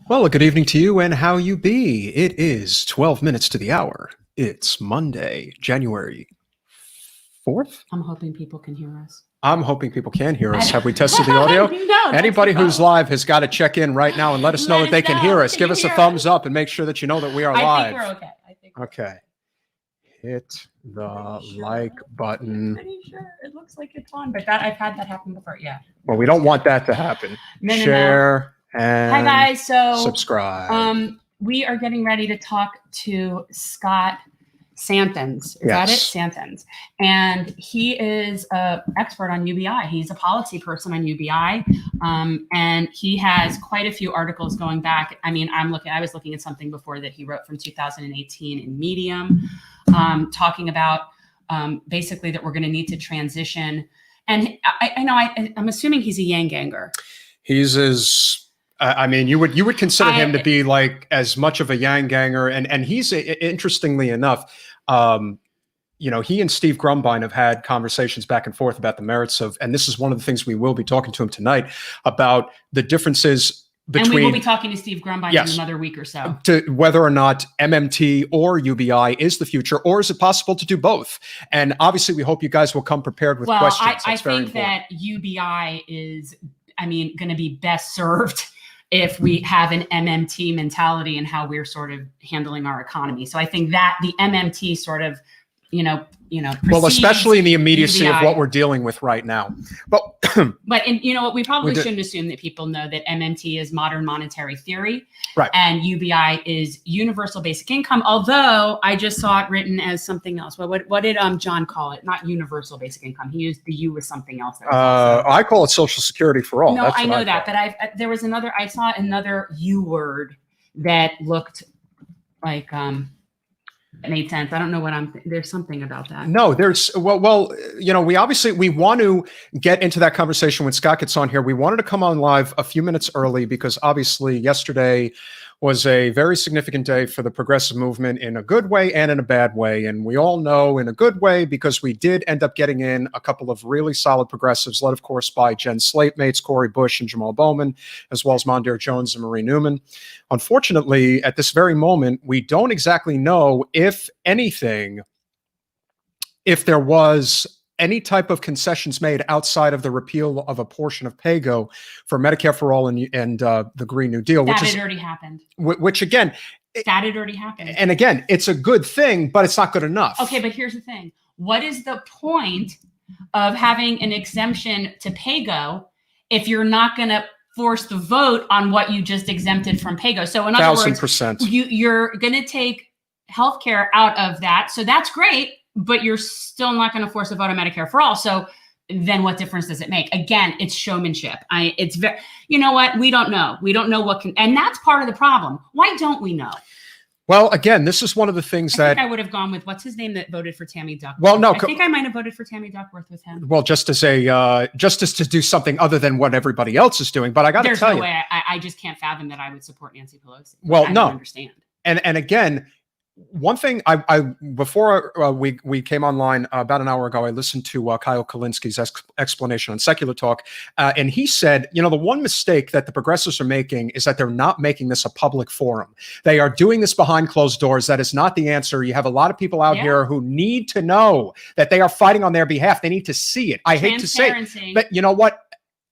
Well, good evening to you and how you be. It is 12 minutes to the hour. It's Monday, January 4th. I'm hoping people can hear us. I'm hoping people can hear us. Have we tested the audio? No, Anybody who's live has got to check in right now and let us know that they can hear us. Give us a thumbs up and make sure that you know that we are live. I think we're okay. Okay. Hit the like button. I'm pretty sure. It looks like it's on, but I've had that happen before. Yeah. Well, we don't want that to happen. Share and hi guys. So subscribe. We are getting ready to talk to Scott Santens. Is that it? Santens. And he is an expert on UBI. He's a policy person on UBI. And he has quite a few articles going back. I mean, I was looking at something before that he wrote from 2018 in Medium, talking about basically that we're going to need to transition. And I'm assuming he's a yang ganger. He's I mean, you would consider him to be like as much of a yang ganger, and he's interestingly enough, he and Steve Grumbine have had conversations back and forth about the merits of, and this is one of the things we will be talking to him tonight about the differences between. And we will be talking to Steve Grumbine in another week or so. To whether or not MMT or UBI is the future, or is it possible to do both? And obviously, we hope you guys will come prepared with questions. I think that UBI is, going to be best served if we have an MMT mentality and how we're sort of handling our economy. So I think that the MMT sort of, well, especially in the immediacy UBI. Of what we're dealing with right now. But you know what, we probably shouldn't assume that people know that MMT is modern monetary theory, right? And UBI is universal basic income. Although I just saw it written as something else. Well, what did John call it? Not universal basic income. He used the U with something else. I call it Social Security for all. No, I know that, but I saw another U word that looked like it made sense. I don't know what there's something about that. No, there's, we want to get into that conversation when Scott gets on here. We wanted to come on live a few minutes early because obviously yesterday was a very significant day for the progressive movement in a good way and in a bad way. And we all know in a good way because we did end up getting in a couple of really solid progressives, led, of course, by Jen Slatemates, Cori Bush, and Jamal Bowman, as well as Mondaire Jones and Marie Newman. Unfortunately, at this very moment, we don't exactly know, if anything, if there was any type of concessions made outside of the repeal of a portion of PAYGO for Medicare for All and the Green New Deal. That had already happened. Which again... That had already happened. And again, it's a good thing, but it's not good enough. Okay, but here's the thing. What is the point of having an exemption to PAYGO if you're not going to force the vote on what you just exempted from PAYGO? So in other words, 1,000%. You're going to take healthcare out of that. So that's great. But you're still not going to force a vote on Medicare for all. So then what difference does it make? Again, it's showmanship. You know what? We don't know. We don't know and that's part of the problem. Why don't we know? Well, again, this is one of the things I think I would have gone with, what's his name that voted for Tammy Duckworth? Well, no. I think I might have voted for Tammy Duckworth with him. Well, just as to do something other than what everybody else is doing. But I got to tell you. There's no way. I just can't fathom that I would support Nancy Pelosi. Well, I no. don't understand. And again, one thing before we came online about an hour ago, I listened to Kyle Kalinski's explanation on Secular Talk, and he said, the one mistake that the progressives are making is that they're not making this a public forum. They are doing this behind closed doors. That is not the answer. You have a lot of people out here who need to know that they are fighting on their behalf. They need to see it. I hate to say it, but you know what?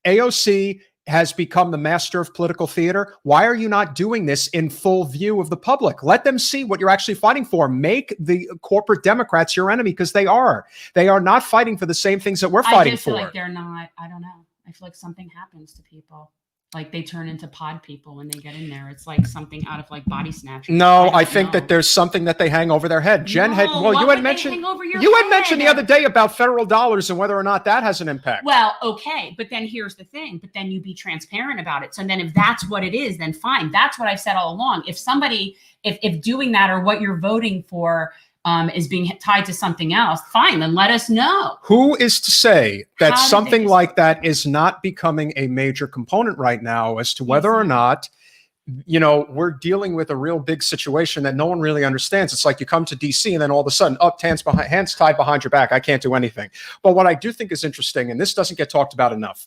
AOC has become the master of political theater. Why are you not doing this in full view of the public? Let them see what you're actually fighting for. Make the corporate Democrats your enemy, because they are. They are not fighting for the same things that we're fighting for. I feel like they're not. I don't know. I feel like something happens to people. Like they turn into pod people when they get in there. It's like something out of like Body Snatchers. No, I think that there's something that they hang over their head. Jen had, well, you had mentioned the other day about federal dollars and whether or not that has an impact. Well, okay, but then here's the thing. But then you be transparent about it. So then if that's what it is, then fine. That's what I've said all along. If somebody, if doing that or what you're voting for is being tied to something else, fine, then let us know. Who is to say that something like that is not becoming a major component right now as to whether or not, we're dealing with a real big situation that no one really understands. It's like you come to DC and then all of a sudden, hands tied behind your back. I can't do anything. But what I do think is interesting, and this doesn't get talked about enough,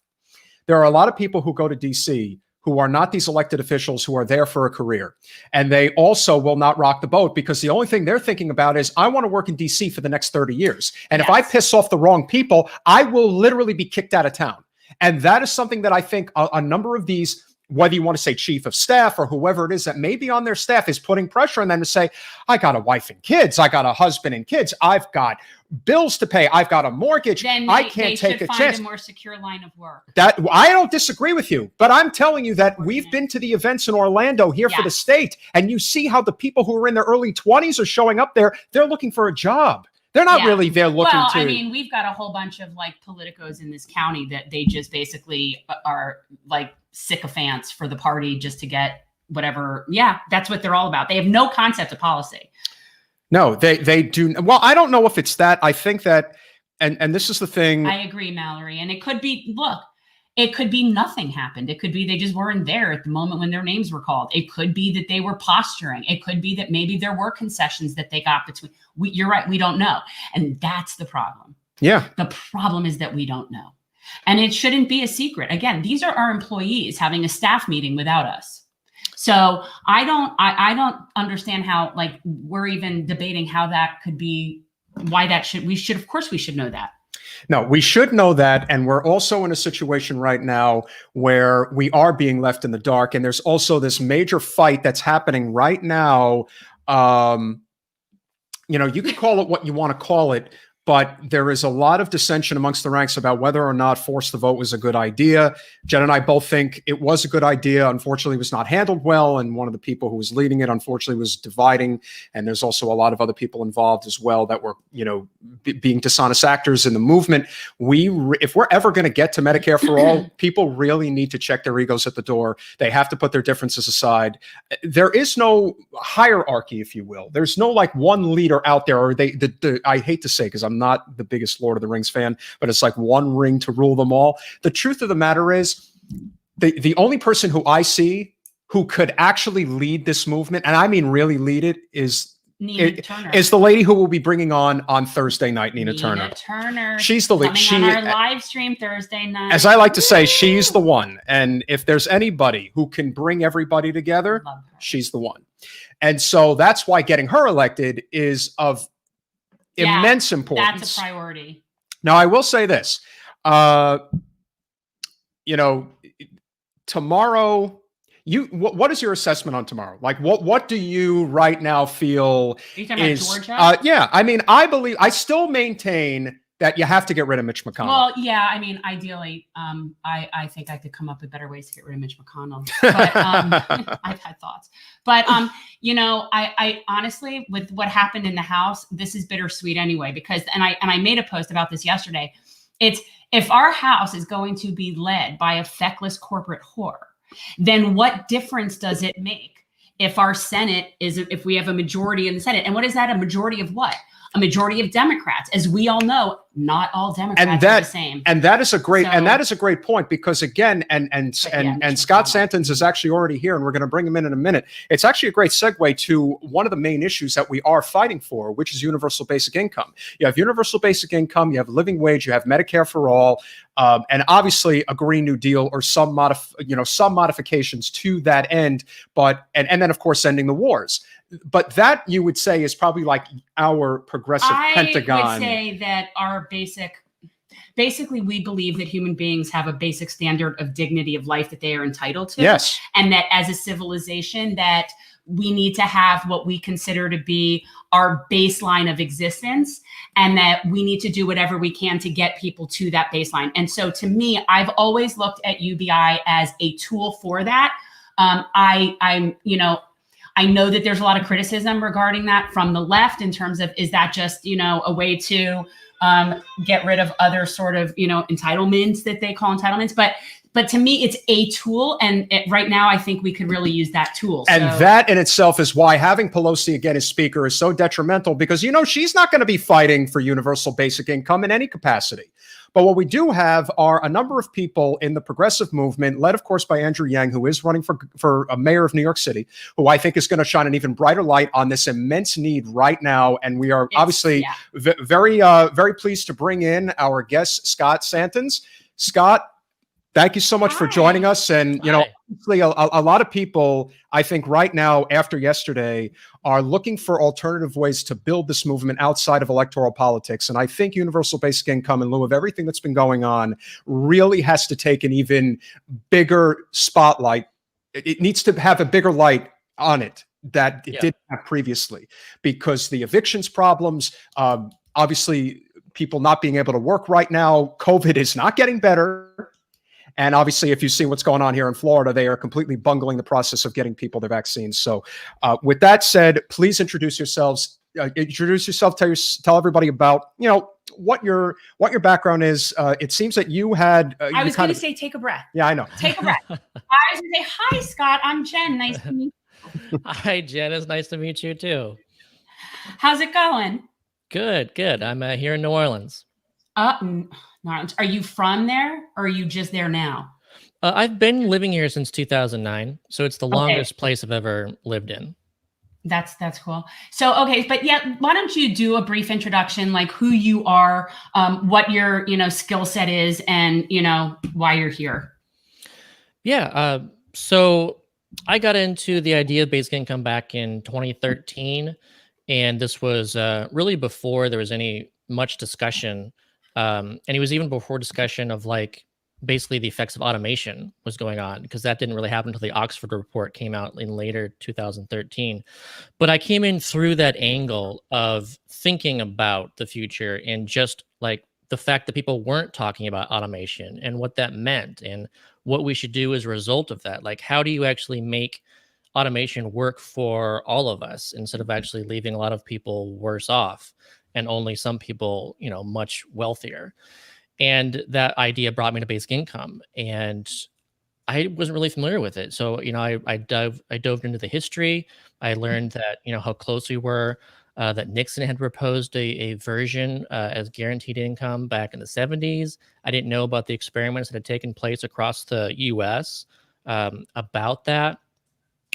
there are a lot of people who go to DC who are not these elected officials who are there for a career. And they also will not rock the boat because the only thing they're thinking about is, I want to work in DC for the next 30 years. And if I piss off the wrong people, I will literally be kicked out of town. And that is something that I think a number of these, whether you want to say chief of staff or whoever it is that may be on their staff, is putting pressure on them to say, I got a wife and kids, I got a husband and kids, I've got bills to pay, I've got a mortgage, I can't take a chance. Find a more secure line of work. That I don't disagree with you, but I'm telling you that we've been to the events in Orlando here for the state, and you see how the people who are in their early 20s are showing up there. They're looking for a job. They're not really there looking to. I mean, we've got a whole bunch of like politicos in this county that they just basically are like sycophants for the party just to get whatever. Yeah, that's what they're all about. They have no concept of policy. No, they do. Well, I don't know if it's that. I think that, and this is the thing. I agree, Mallory. And it could be, look, it could be nothing happened. It could be they just weren't there at the moment when their names were called. It could be that they were posturing. It could be that maybe there were concessions that they got between. You're right. We don't know. And that's the problem. Yeah. The problem is that we don't know. And it shouldn't be a secret. Again, these are our employees having a staff meeting without us. So I don't understand how, like, we're even debating how that could be, why that should, of course we should know that. No, we should know that. And we're also in a situation right now where we are being left in the dark. And there's also this major fight that's happening right now. You know, you can call it what you want to call it, but there is a lot of dissension amongst the ranks about whether or not force the vote was a good idea. Jen and I both think it was a good idea. Unfortunately, it was not handled well. And one of the people who was leading it, unfortunately, was dividing. And there's also a lot of other people involved as well that were, you know, being dishonest actors in the movement. If we're ever going to get to Medicare for all, people really need to check their egos at the door. They have to put their differences aside. There is no hierarchy, if you will. There's no like one leader out there, or I hate to say, because I'm not the biggest Lord of the Rings fan, but it's like one ring to rule them all. The truth of the matter is, the only person who I see who could actually lead this movement, and I mean really lead it, is the lady who will be bringing on Thursday night, Nina Turner. She's the lead. Coming on our live stream Thursday night. As I like to say, she's the one. And if there's anybody who can bring everybody together, she's the one. And so that's why getting her elected is of immense importance. That's a priority. Now, I will say this, you know, tomorrow, what is your assessment on tomorrow? Like, what do you right now feel Are you talking about Georgia? Yeah, I mean, I still maintain that you have to get rid of Mitch McConnell. Well, yeah, I mean, ideally, I think I could come up with better ways to get rid of Mitch McConnell. But I've had thoughts. But you know, I honestly, with what happened in the House, this is bittersweet anyway. Because I made a post about this yesterday. It's, if our House is going to be led by a feckless corporate whore, then what difference does it make if our Senate if we have a majority in the Senate? And what is that? A majority of what? A majority of Democrats. As we all know, not all Democrats are the same. And that is a great point, because again, and Scott Santens is actually already here, and we're going to bring him in a minute. It's actually a great segue to one of the main issues that we are fighting for, which is universal basic income. You have universal basic income, you have living wage, you have Medicare for all, and obviously a Green New Deal or some modifications to that end, but and then of course ending the wars. But that, you would say, is probably like our progressive Pentagon. I would say that our basically we believe that human beings have a basic standard of dignity of life that they are entitled to. Yes. And that as a civilization, that we need to have what we consider to be our baseline of existence, and that we need to do whatever we can to get people to that baseline. And so to me, I've always looked at UBI as a tool for that. I know that there's a lot of criticism regarding that from the left in terms of, is that just, you know, a way to get rid of other sort of, you know, entitlements that they call entitlements. But to me, it's a tool. And right now, I think we could really use that tool. And that in itself is why having Pelosi again as speaker is so detrimental, because, you know, she's not going to be fighting for universal basic income in any capacity. But what we do have are a number of people in the progressive movement, led, of course, by Andrew Yang, who is running for a mayor of New York City, who I think is going to shine an even brighter light on this immense need right now. And we are obviously very pleased to bring in our guest, Scott Santens. Scott, thank you so much for joining us. And, you know, obviously a lot of people, I think right now after yesterday, are looking for alternative ways to build this movement outside of electoral politics. And I think universal basic income, in lieu of everything that's been going on, really has to take an even bigger spotlight. It needs to have a bigger light on it that it didn't have previously, because the evictions problems, obviously people not being able to work right now, COVID is not getting better. And obviously, if you see what's going on here in Florida, they are completely bungling the process of getting people the vaccines. So with that said, please introduce yourselves. Introduce yourself. Tell everybody about, what your background is. It seems that you had. I was going to say, take a breath. Yeah, I know. Take a breath. I was going to say, hi, Scott. I'm Jen. Nice to meet you. Hi, Jen. It's nice to meet you too. How's it going? Good, good. I'm here in New Orleans. Are you from there, or are you just there now? I've been living here since 2009, so it's the longest place I've ever lived in. That's cool. So, okay, but yeah, why don't you do a brief introduction, like who you are, what your, skill set is, and, why you're here. Yeah. So I got into the idea of basic income back in 2013, and this was really before there was any much discussion. And it was even before discussion of basically the effects of automation was going on, because that didn't really happen until the Oxford report came out in later 2013. But I came in through that angle of thinking about the future, and just the fact that people weren't talking about automation and what that meant and what we should do as a result of that. How do you actually make automation work for all of us instead of actually leaving a lot of people worse off and only some people, much wealthier? And that idea brought me to basic income, and I wasn't really familiar with it. So, I dove into the history. I learned that, how close we were, that Nixon had proposed a version as guaranteed income back in the 70s. I didn't know about the experiments that had taken place across the US about that,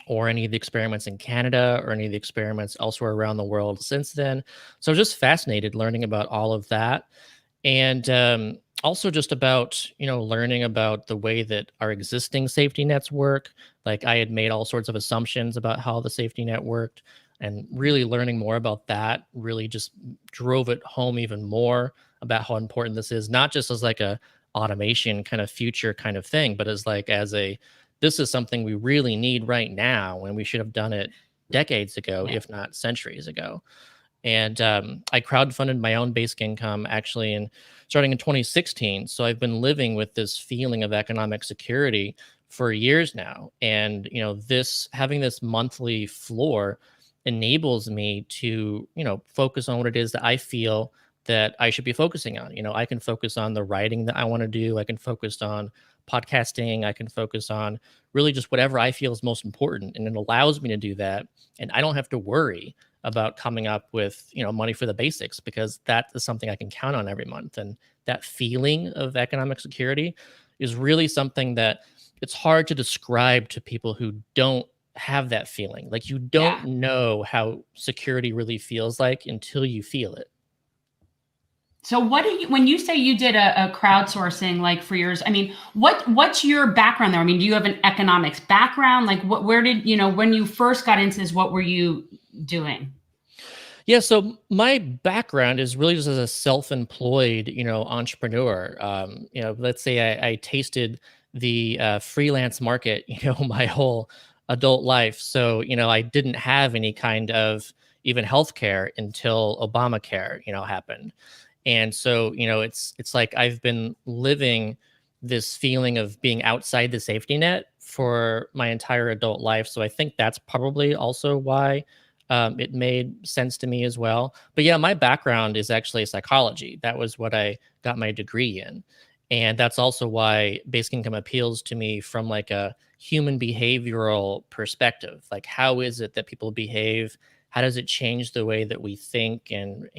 or any of the experiments in Canada, or any of the experiments elsewhere around the world since then. So I was just fascinated learning about all of that. And also just about, learning about the way that our existing safety nets work. I had made all sorts of assumptions about how the safety net worked, and really learning more about that really just drove it home even more about how important this is, not just as a automation kind of future kind of thing, but as this is something we really need right now, and we should have done it decades ago, if not centuries ago. And I crowdfunded my own basic income actually starting in 2016. So I've been living with this feeling of economic security for years now. And, having this monthly floor enables me to, focus on what it is that I feel that I should be focusing on. I can focus on the writing that I want to do. I can focus on podcasting. I can focus on really just whatever I feel is most important. And it allows me to do that. And I don't have to worry about coming up with, money for the basics, because that is something I can count on every month. And that feeling of economic security is really something that it's hard to describe to people who don't have that feeling. You don't know how security really feels like until you feel it. So when you say you did a crowdsourcing for yours, what's your background there? Do you have an economics background? Where did, when you first got into this, what were you doing? Yeah, so my background is really just as a self-employed, entrepreneur. Let's say I tasted the freelance market, my whole adult life. So, I didn't have any kind of even healthcare until Obamacare, happened. And so, it's I've been living this feeling of being outside the safety net for my entire adult life. So I think that's probably also why it made sense to me as well. But yeah, my background is actually psychology. That was what I got my degree in. And that's also why basic income appeals to me from a human behavioral perspective. How is it that people behave? How does it change the way that we think and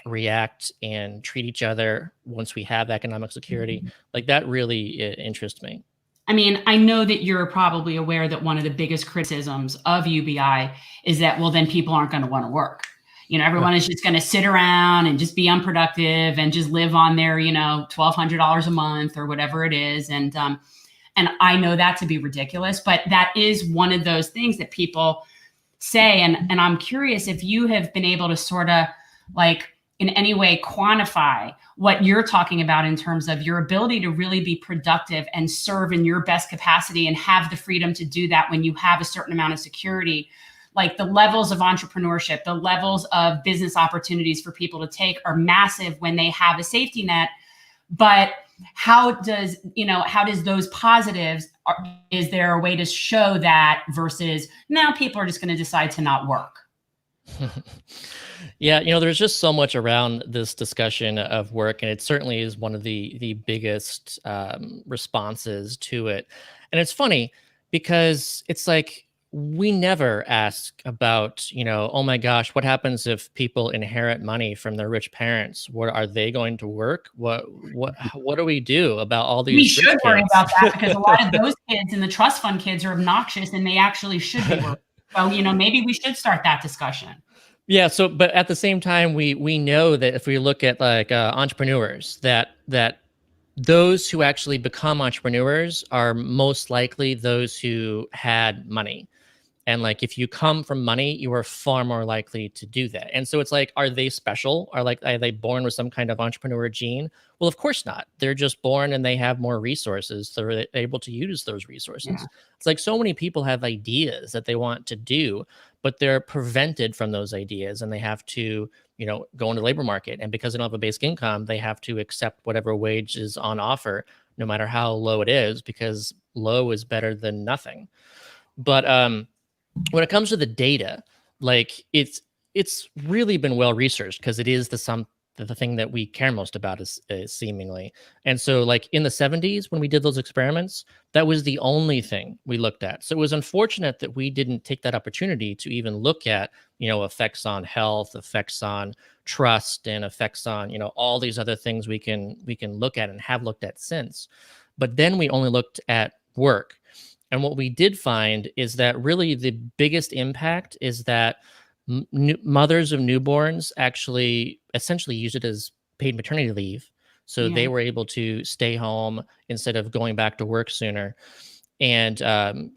react and treat each other once we have economic security? That really interests me. I know that you're probably aware that one of the biggest criticisms of UBI is that, well, then people aren't going to want to work. Everyone is just going to sit around and just be unproductive and just live on their, $1,200 a month or whatever it is. And And I know that to be ridiculous, but that is one of those things that people say. And I'm curious if you have been able to sort of like in any way quantify what you're talking about in terms of your ability to really be productive and serve in your best capacity and have the freedom to do that when you have a certain amount of security. Like the levels of entrepreneurship, the levels of business opportunities for people to take are massive when they have a safety net. But how does those positives, is there a way to show that versus now people are just going to decide to not work? Yeah, there's just so much around this discussion of work, and it certainly is one of the biggest responses to it. And it's funny because it's like we never ask about, oh my gosh, what happens if people inherit money from their rich parents? What are they going to work? What do we do about all these? We should worry kids? about that because a lot of those kids and the trust fund kids are obnoxious and they actually should be working. So, maybe we should start that discussion. Yeah. So, but at the same time, we know that if we look at like entrepreneurs, that those who actually become entrepreneurs are most likely those who had money. And like, if you come from money, you are far more likely to do that. And so it's like, are they special? Are they born with some kind of entrepreneur gene? Well, of course not. They're just born and they have more resources. So they're able to use those resources. Yeah. It's like so many people have ideas that they want to do, but they're prevented from those ideas and they have to, go into the labor market. And because they don't have a basic income, they have to accept whatever wage is on offer, no matter how low it is, because low is better than nothing. But, when it comes to the data, like it's really been well researched because it is the thing that we care most about is seemingly. And so like in the 70s, when we did those experiments, that was the only thing we looked at. So it was unfortunate that we didn't take that opportunity to even look at, effects on health, effects on trust, and effects on, all these other things we can look at and have looked at since. But then we only looked at work. And what we did find is that really the biggest impact is that mothers of newborns actually essentially use it as paid maternity leave. So they were able to stay home instead of going back to work sooner and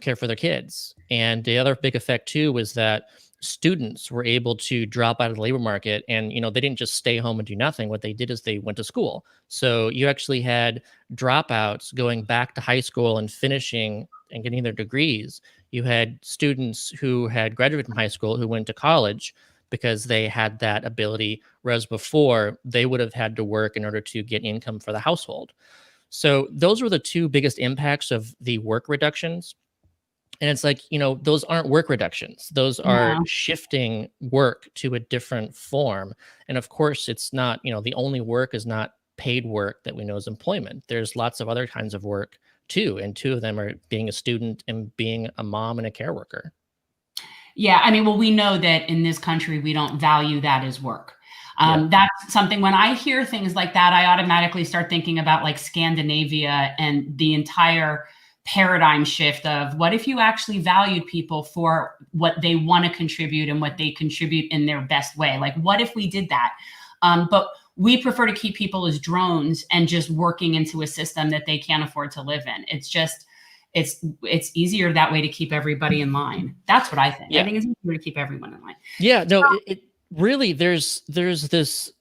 care for their kids. And the other big effect too was that students were able to drop out of the labor market and, they didn't just stay home and do nothing. What they did is they went to school. So you actually had dropouts going back to high school and finishing and getting their degrees. You had students who had graduated from high school who went to college because they had that ability, whereas before they would have had to work in order to get income for the household. So those were the two biggest impacts of the work reductions. And it's like, those aren't work reductions. Those are shifting work to a different form. And of course, it's not, the only work is not paid work that we know is employment. There's lots of other kinds of work too. And two of them are being a student and being a mom and a care worker. Yeah. We know that in this country, we don't value that as work. That's something when I hear things like that, I automatically start thinking about like Scandinavia and the entire paradigm shift of what if you actually valued people for what they want to contribute and what they contribute in their best way? Like, what if we did that? But we prefer to keep people as drones and just working into a system that they can't afford to live in. It's just, it's easier that way to keep everybody in line. That's what I think. Yeah. I think it's easier to keep everyone in line. Yeah, no, it really, there's this,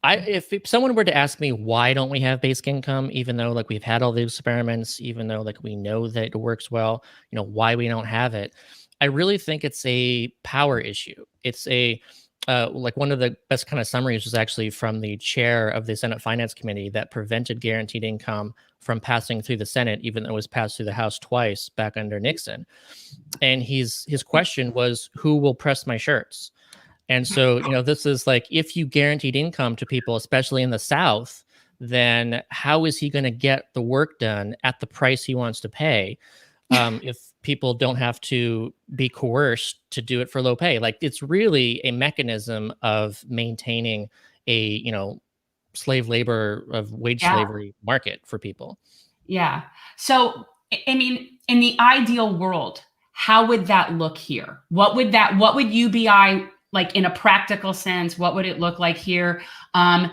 if someone were to ask me, why don't we have basic income, even though like we've had all these experiments, even though like we know that it works well, why we don't have it, I really think it's a power issue. It's a, like one of the best kind of summaries was actually from the chair of the Senate Finance Committee that prevented guaranteed income from passing through the Senate, even though it was passed through the House twice back under Nixon. And his question was, who will press my shirts? And so, this is like, if you guaranteed income to people, especially in the South, then how is he going to get the work done at the price he wants to pay? If people don't have to be coerced to do it for low pay. Like, it's really a mechanism of maintaining a, slave labor of wage slavery market for people. Yeah. So, in the ideal world, how would that look here? What would UBI, like in a practical sense, what would it look like here? And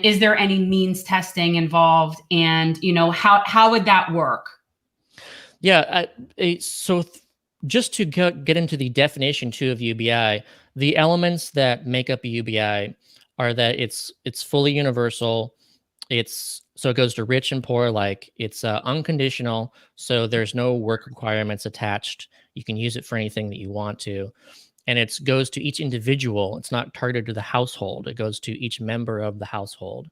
is there any means testing involved? And, how would that work? Yeah. Just to get into the definition too of UBI, the elements that make up a UBI are that it's fully universal. So it goes to rich and poor alike. It's unconditional, so there's no work requirements attached. You can use it for anything that you want to, and it goes to each individual. It's not targeted to the household. It goes to each member of the household,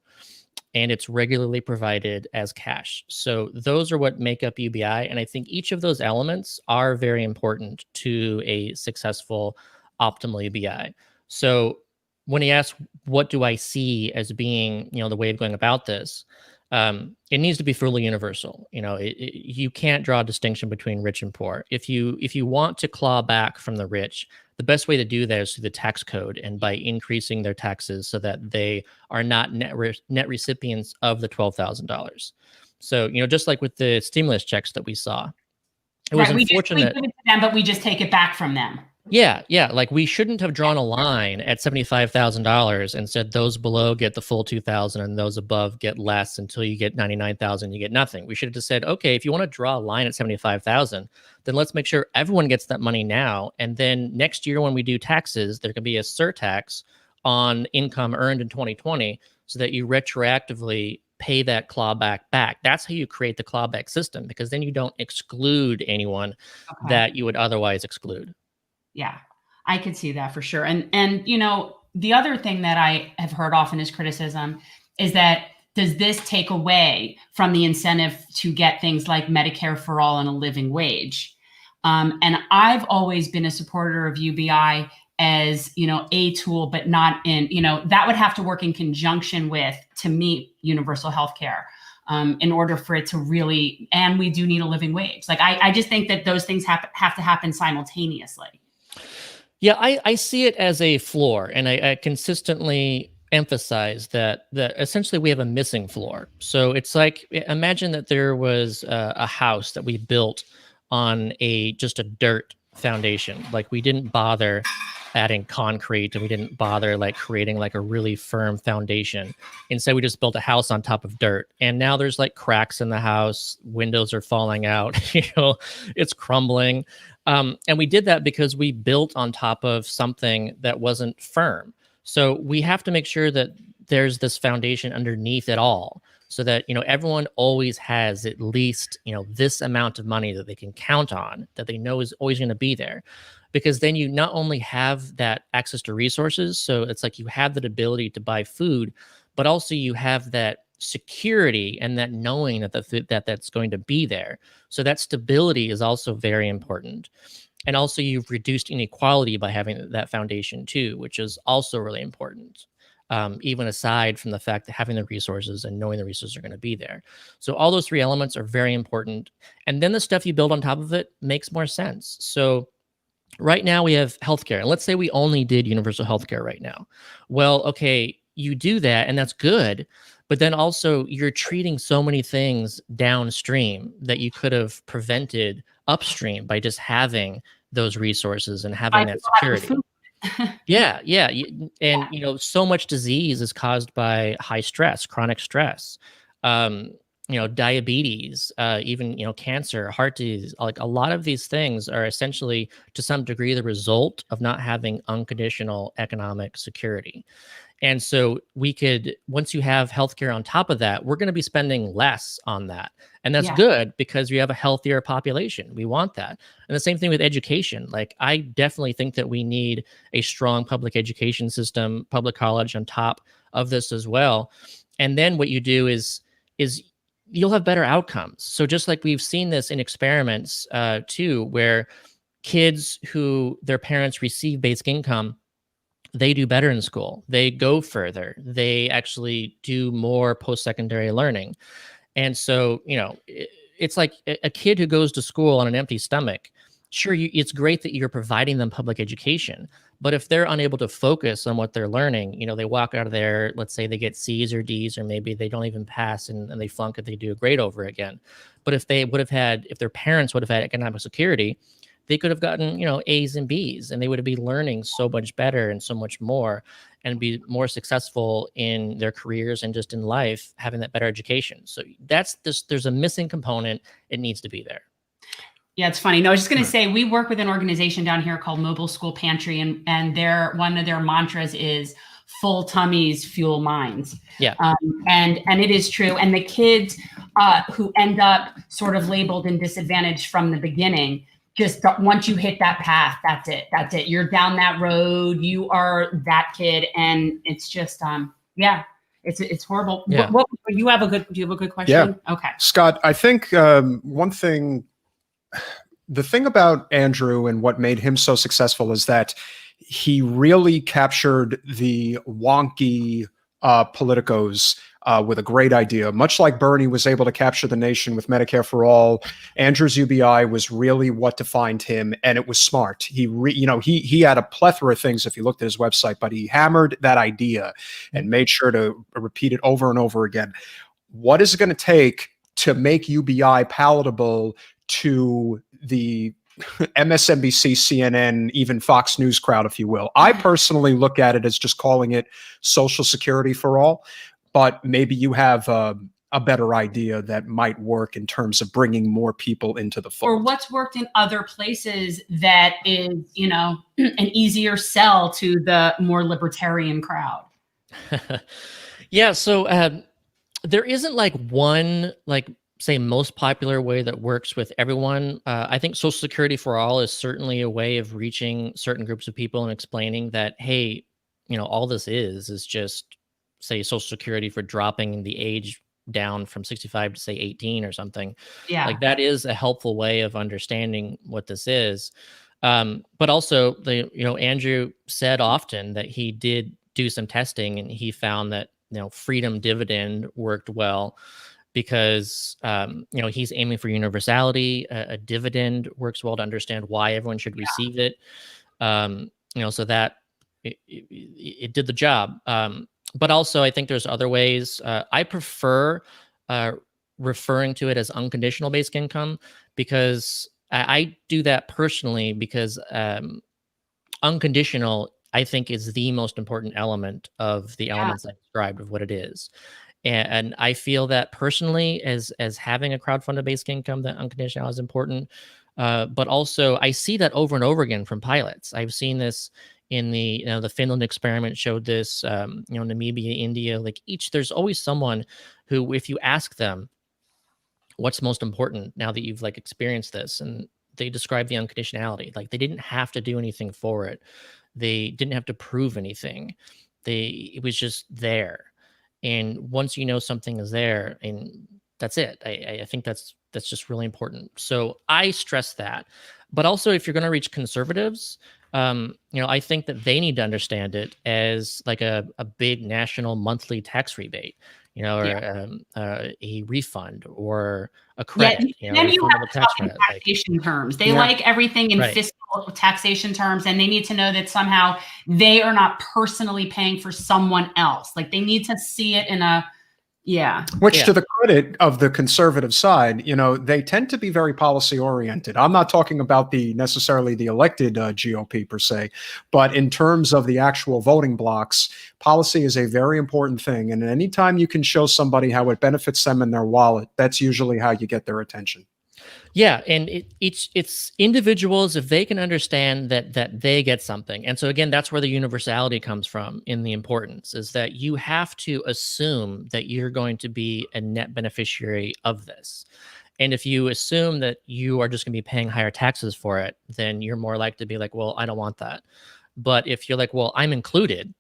and it's regularly provided as cash. So those are what make up UBI, and I think each of those elements are very important to a successful optimal UBI. So when he asks, what do I see as being, the way of going about this? It needs to be fully universal. You can't draw a distinction between rich and poor. If you want to claw back from the rich, the best way to do that is through the tax code and by increasing their taxes so that they are not net recipients of the $12,000. So, just like with the stimulus checks that we saw, it was unfortunate. We give it to them, but we just take it back from them. Yeah. Like we shouldn't have drawn a line at $75,000 and said those below get the full 2,000 and those above get less until you get 99,000. You get nothing. We should have just said, okay, if you want to draw a line at 75,000, then let's make sure everyone gets that money now. And then next year when we do taxes, there can be a surtax on income earned in 2020 so that you retroactively pay that clawback back. That's how you create the clawback system, because then you don't exclude anyone that you would otherwise exclude. Yeah, I could see that for sure. And the other thing that I have heard often as criticism is that, does this take away from the incentive to get things like Medicare for all and a living wage? And I've always been a supporter of UBI as, a tool, but not in, that would have to work in conjunction with, to meet universal health care. In order for it to really, and we do need a living wage. Like, I just think that those things have to happen simultaneously. Yeah, I see it as a floor, and I consistently emphasize that essentially we have a missing floor. So it's like, imagine that there was a house that we built on just a dirt foundation. Like, we didn't bother adding concrete, and we didn't bother like creating like a really firm foundation. Instead, we just built a house on top of dirt, and now there's like cracks in the house, windows are falling out, it's crumbling. And we did that because we built on top of something that wasn't firm. So we have to make sure that there's this foundation underneath it all, so that, everyone always has at least, this amount of money that they can count on, that they know is always going to be there. Because then you not only have that access to resources, so it's like you have that ability to buy food, but also you have that security and that knowing that that's going to be there. So that stability is also very important. And also you've reduced inequality by having that foundation too, which is also really important. Even aside from the fact that having the resources and knowing the resources are going to be there. So all those three elements are very important. And then the stuff you build on top of it makes more sense. So right now we have healthcare. And let's say we only did universal healthcare right now. Well, okay, you do that and that's good. But then also you're treating so many things downstream that you could have prevented upstream by just having those resources and having that security. Yeah. And, so much disease is caused by high stress, chronic stress, diabetes, even, cancer, heart disease. Like, a lot of these things are essentially to some degree the result of not having unconditional economic security. And so once you have healthcare on top of that, we're going to be spending less on that. And that's good, because we have a healthier population. We want that. And the same thing with education. Like, I definitely think that we need a strong public education system, public college on top of this as well. And then what you do is you'll have better outcomes. So just like we've seen this in experiments too, where kids who their parents receive basic income, they do better in school. They go further. They actually do more post-secondary learning. And so, it's like a kid who goes to school on an empty stomach. Sure, it's great that you're providing them public education, but if they're unable to focus on what they're learning, they walk out of there, let's say they get C's or D's, or maybe they don't even pass and they flunk if they do a grade over again. But if their parents would have had economic security, they could have gotten, A's and B's, and they would be learning so much better and so much more, and be more successful in their careers and just in life, having that better education. So there's a missing component. It needs to be there. Yeah, it's funny. No, I was just going to say, we work with an organization down here called Mobile School Pantry, and one of their mantras is full tummies fuel minds. Yeah. And it is true. And the kids who end up sort of labeled and disadvantaged from the beginning, just once you hit that path, that's it. That's it. You're down that road. You are that kid. And it's just, yeah, it's horrible. Yeah. Do you have a good question? Yeah. Okay. Scott, I think the thing about Andrew and what made him so successful is that he really captured the wonky politicos with a great idea. Much like Bernie was able to capture the nation with Medicare for all, Andrew's UBI was really what defined him, and it was smart. He had a plethora of things if you looked at his website, but he hammered that idea and made sure to repeat it over and over again. What is it going to take to make UBI palatable to the MSNBC, CNN, even Fox News crowd, if you will? I personally look at it as just calling it Social Security for all, but maybe you have a better idea that might work in terms of bringing more people into the fold. Or what's worked in other places that is, an easier sell to the more libertarian crowd. Yeah. So there isn't like one, say, most popular way that works with everyone. I think Social Security for all is certainly a way of reaching certain groups of people and explaining that, hey, all this is just, say, Social Security for dropping the age down from 65 to, say, 18 or something. Yeah. Like, that is a helpful way of understanding what this is. But also, Andrew said often that he did do some testing and he found that, freedom dividend worked well, because he's aiming for universality. A dividend works well to understand why everyone should receive it. So that it did the job. But also, I think there's other ways. I prefer referring to it as unconditional basic income, because I do that personally, because unconditional, I think, is the most important element of the elements I described of what it is. And I feel that personally, as having a crowdfunded basic income, that unconditional is important. But also, I see that over and over again from pilots. I've seen this in the Finland experiment showed this. Namibia, India, there's always someone who, if you ask them what's most important now that you've experienced this, and they describe the unconditionality. They didn't have to do anything for it. They didn't have to prove anything. It was just there. And once you know something is there, and that's it. I think that's just really important. So I stress that. But also, if you're going to reach conservatives, I think that they need to understand it as a big national monthly tax rebate, or a refund or a credit. Then you have to talk in taxation terms. They like everything in fiscal taxation terms, and they need to know that somehow they are not personally paying for someone else. They need to see it in a Which, to the credit of the conservative side, they tend to be very policy oriented. I'm not talking about necessarily the elected GOP per se, but in terms of the actual voting blocks, policy is a very important thing. And anytime you can show somebody how it benefits them in their wallet, that's usually how you get their attention. Yeah, and it's individuals, if they can understand that they get something. And so again, that's where the universality comes from in the importance, is that you have to assume that you're going to be a net beneficiary of this. And if you assume that you are just going to be paying higher taxes for it, then you're more likely to be well, I don't want that. But if you're well, I'm included,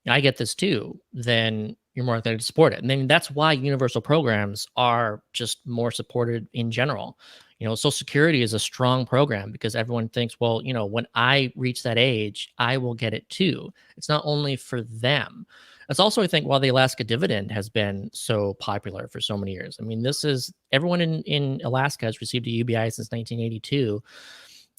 I get this too, then you're more likely to support it. And then that's why universal programs are just more supported in general. Social Security is a strong program because everyone thinks, well, when I reach that age, I will get it too. It's not only for them. It's also, I think, why the Alaska dividend has been so popular for so many years. I mean, everyone in Alaska has received a UBI since 1982.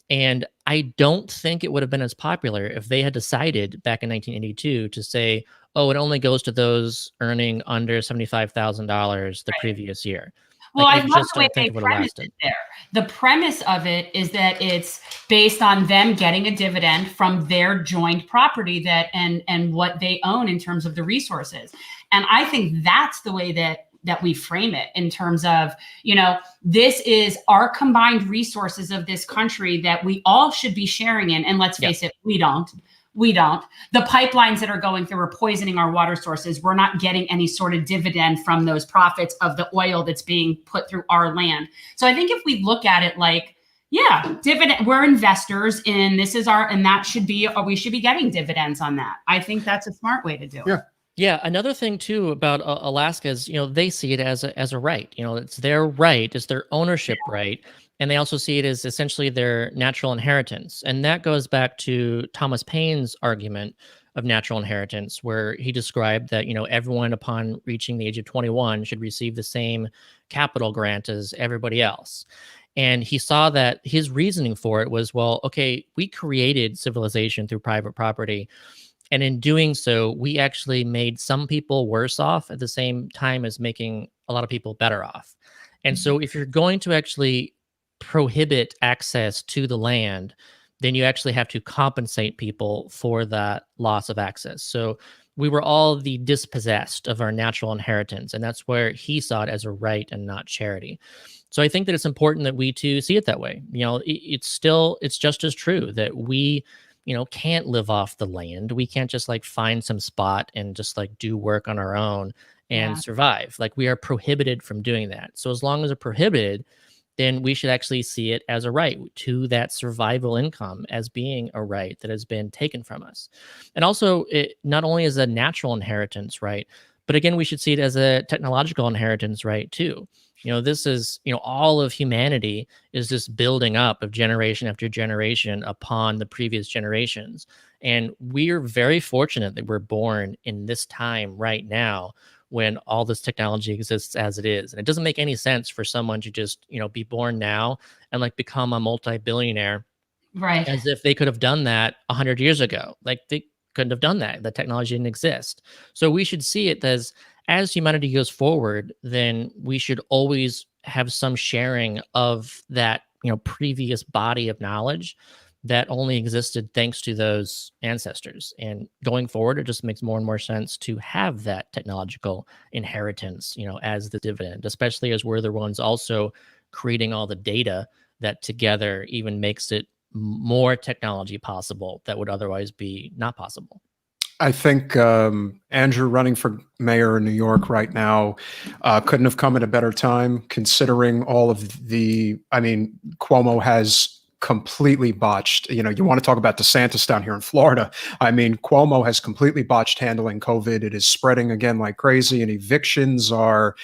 And I don't think it would have been as popular if they had decided back in 1982 to say, oh, it only goes to those earning under $75,000 the previous year. Well, I love the way they premised it there. The premise of it is that it's based on them getting a dividend from their joint property and what they own in terms of the resources. And I think that's the way that that we frame it in terms of, you know, this is our combined resources of this country that we all should be sharing in. And let's face it, we don't. The pipelines that are going through are poisoning our water sources. We're not getting any sort of dividend from those profits of the oil that's being put through our land. So I think if we look at it like, yeah, dividend, we're investors in this is our, and that should be, or we should be getting dividends on that. I think that's a smart way to do it. Yeah. Another thing too about Alaska is, you know, they see it as a right, you know, it's their right, it's their ownership right. And they also see it as essentially their natural inheritance. And that goes back to Thomas Paine's argument of natural inheritance, where he described that, you know, everyone upon reaching the age of 21 should receive the same capital grant as everybody else. And he saw that his reasoning for it was, well, okay, we created civilization through private property. And in doing so, we actually made some people worse off at the same time as making a lot of people better off. And so if you're going to actually prohibit access to the land, then you actually have to compensate people for that loss of access. So we were all the dispossessed of our natural inheritance. And that's where he saw it as a right and not charity. So I think that it's important that we too see it that way. You know, it's just as true that we, you know, can't live off the land. We can't just like find some spot and just like do work on our own and survive. Like we are prohibited from doing that. So as long as we're prohibited, then we should actually see it as a right to that survival income as being a right that has been taken from us. And also it not only is a natural inheritance right, but again, we should see it as a technological inheritance right too. You know, this is, you know, all of humanity is just building up of generation after generation upon the previous generations. And we're very fortunate that we're born in this time right now when all this technology exists as it is. And it doesn't make any sense for someone to just, you know, be born now and like become a multi-billionaire, right, as if they could have done that 100 years ago. Like they couldn't have done that. The technology didn't exist. So we should see it as humanity goes forward, then we should always have some sharing of that, you know, previous body of knowledge that only existed thanks to those ancestors. And going forward, it just makes more and more sense to have that technological inheritance, you know, as the dividend, especially as we're the ones also creating all the data that together even makes it more technology possible that would otherwise be not possible. I think Andrew running for mayor in New York right now couldn't have come at a better time, considering all of the, I mean, Cuomo has completely botched, you know, you want to talk about DeSantis down here in Florida. I mean, Cuomo has completely botched handling COVID. It is spreading again like crazy, and evictions are,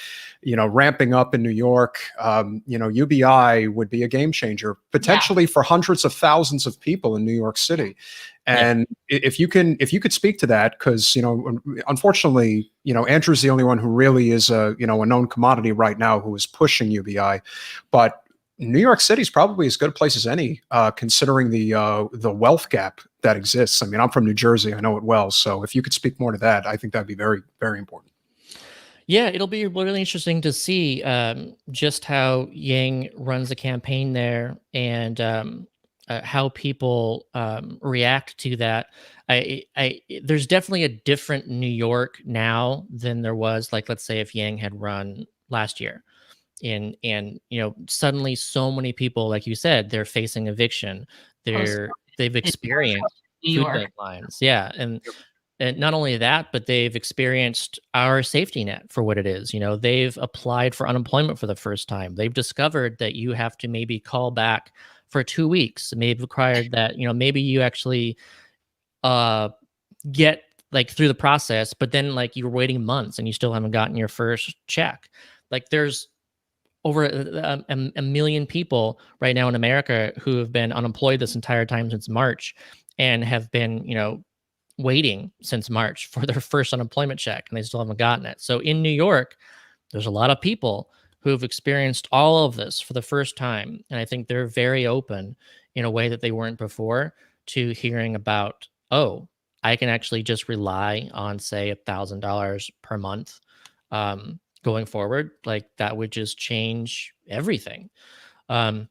you know, ramping up in New York. You know, UBI would be a game changer potentially for hundreds of thousands of people in New York City. And if you could speak to that, because, you know, unfortunately, you know, Andrew's the only one who really is a, you know, a known commodity right now who is pushing UBI, but New York City is probably as good a place as any, considering the wealth gap that exists. I mean, I'm from New Jersey, I know it well. So if you could speak more to that, I think that'd be very, very important. Yeah, it'll be really interesting to see just how Yang runs the campaign there, and how people react to that. There's definitely a different New York now than there was, like, let's say if Yang had run last year. And you know, suddenly so many people, like you said, they're facing eviction. They've experienced food bank lines. Yeah. And not only that, but they've experienced our safety net for what it is. You know, they've applied for unemployment for the first time. They've discovered that you have to maybe call back for 2 weeks. It may have required that, you know, maybe you actually get like through the process, but then like you're waiting months and you still haven't gotten your first check. Like there's over a million people right now in America who have been unemployed this entire time since March, and have been, you know, waiting since March for their first unemployment check, and they still haven't gotten it. So in New York, there's a lot of people who have experienced all of this for the first time. And I think they're very open in a way that they weren't before to hearing about, oh, I can actually just rely on, say, $1,000 per month going forward. Like that would just change everything. And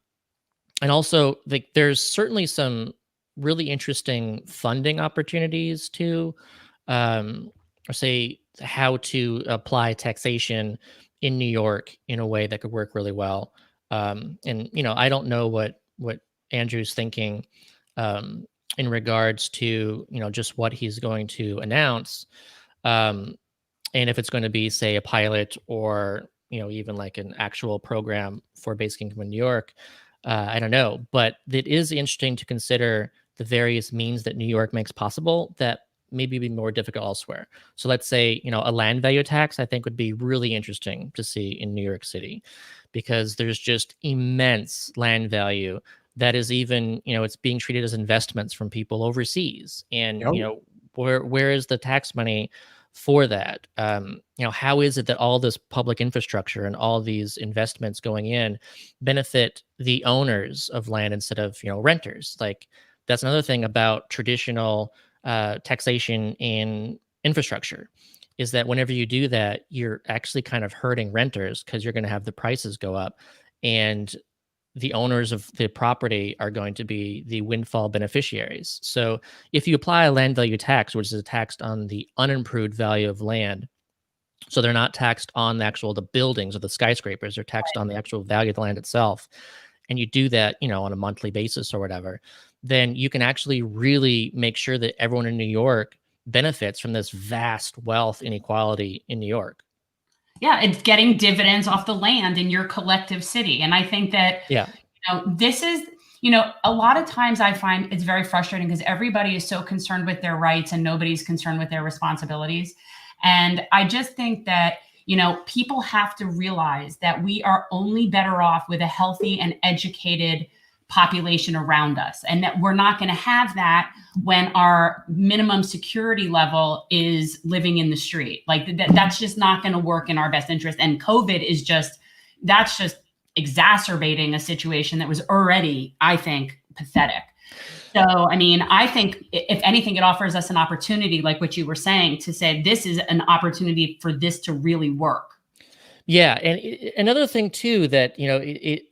also, like, there's certainly some really interesting funding opportunities too, or say how to apply taxation in New York in a way that could work really well. And I don't know what Andrew's thinking in regards to just what he's going to announce, and if it's going to be, say, a pilot or even like an actual program for basic income in New York. I don't know, but it is interesting to consider the various means that New York makes possible that maybe be more difficult elsewhere. So let's say, a land value tax, I think would be really interesting to see in New York City, because there's just immense land value that is even, it's being treated as investments from people overseas. And, Yep. where is the tax money for that? How is it that all this public infrastructure and all these investments going in benefit the owners of land instead of, renters? Like, that's another thing about traditional taxation in infrastructure, is that whenever you do that, you're actually kind of hurting renters, because you're going to have the prices go up, and the owners of the property are going to be the windfall beneficiaries. So if you apply a land value tax, which is a tax on the unimproved value of land, so they're not taxed on the buildings or the skyscrapers, they're taxed on the actual value of the land itself, and you do that, on a monthly basis or whatever, then you can actually really make sure that everyone in New York benefits from this vast wealth inequality in New York. Yeah, it's getting dividends off the land in your collective city. And I think that, this is, a lot of times I find it's very frustrating because everybody is so concerned with their rights and nobody's concerned with their responsibilities. And I just think that, people have to realize that we are only better off with a healthy and educated population around us, and that we're not going to have that when our minimum security level is living in the street. Like that's just not going to work in our best interest. And COVID is that's just exacerbating a situation that was already, I think, pathetic. So, I mean, I think if anything, it offers us an opportunity, like what you were saying, to say this is an opportunity for this to really work. Yeah, and another thing too that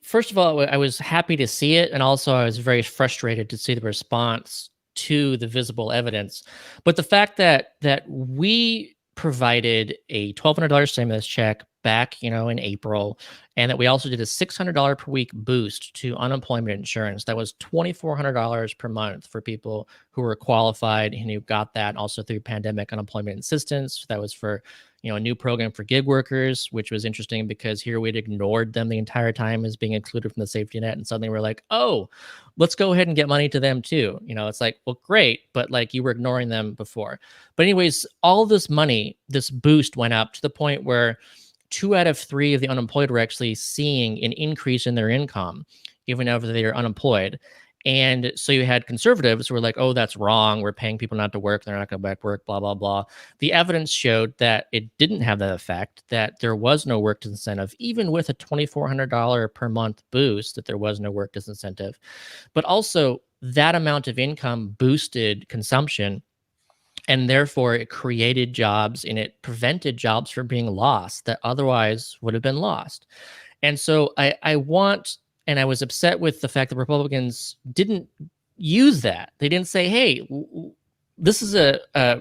first of all, I was happy to see it, and also I was very frustrated to see the response to the visible evidence. But the fact that we provided a $1,200 stimulus check back, in April, and that we also did a $600 per week boost to unemployment insurance. That was $2,400 per month for people who were qualified and who got that also through pandemic unemployment assistance. That was for, a new program for gig workers, which was interesting because here we'd ignored them the entire time as being included from the safety net. And suddenly we're like, oh, let's go ahead and get money to them too. It's like, well, great, but like you were ignoring them before. But anyways, all this money, this boost went up to the point where 2 out of 3 of the unemployed were actually seeing an increase in their income, even though they are unemployed. And so you had conservatives who were like, oh, that's wrong. We're paying people not to work. They're not going to back work, blah, blah, blah. The evidence showed that it didn't have that effect, that there was no work disincentive, even with a $2,400 per month boost, that there was no work disincentive. But also that amount of income boosted consumption, and therefore it created jobs and it prevented jobs from being lost that otherwise would have been lost. And so I was upset with the fact that Republicans didn't use that. They didn't say, hey, this is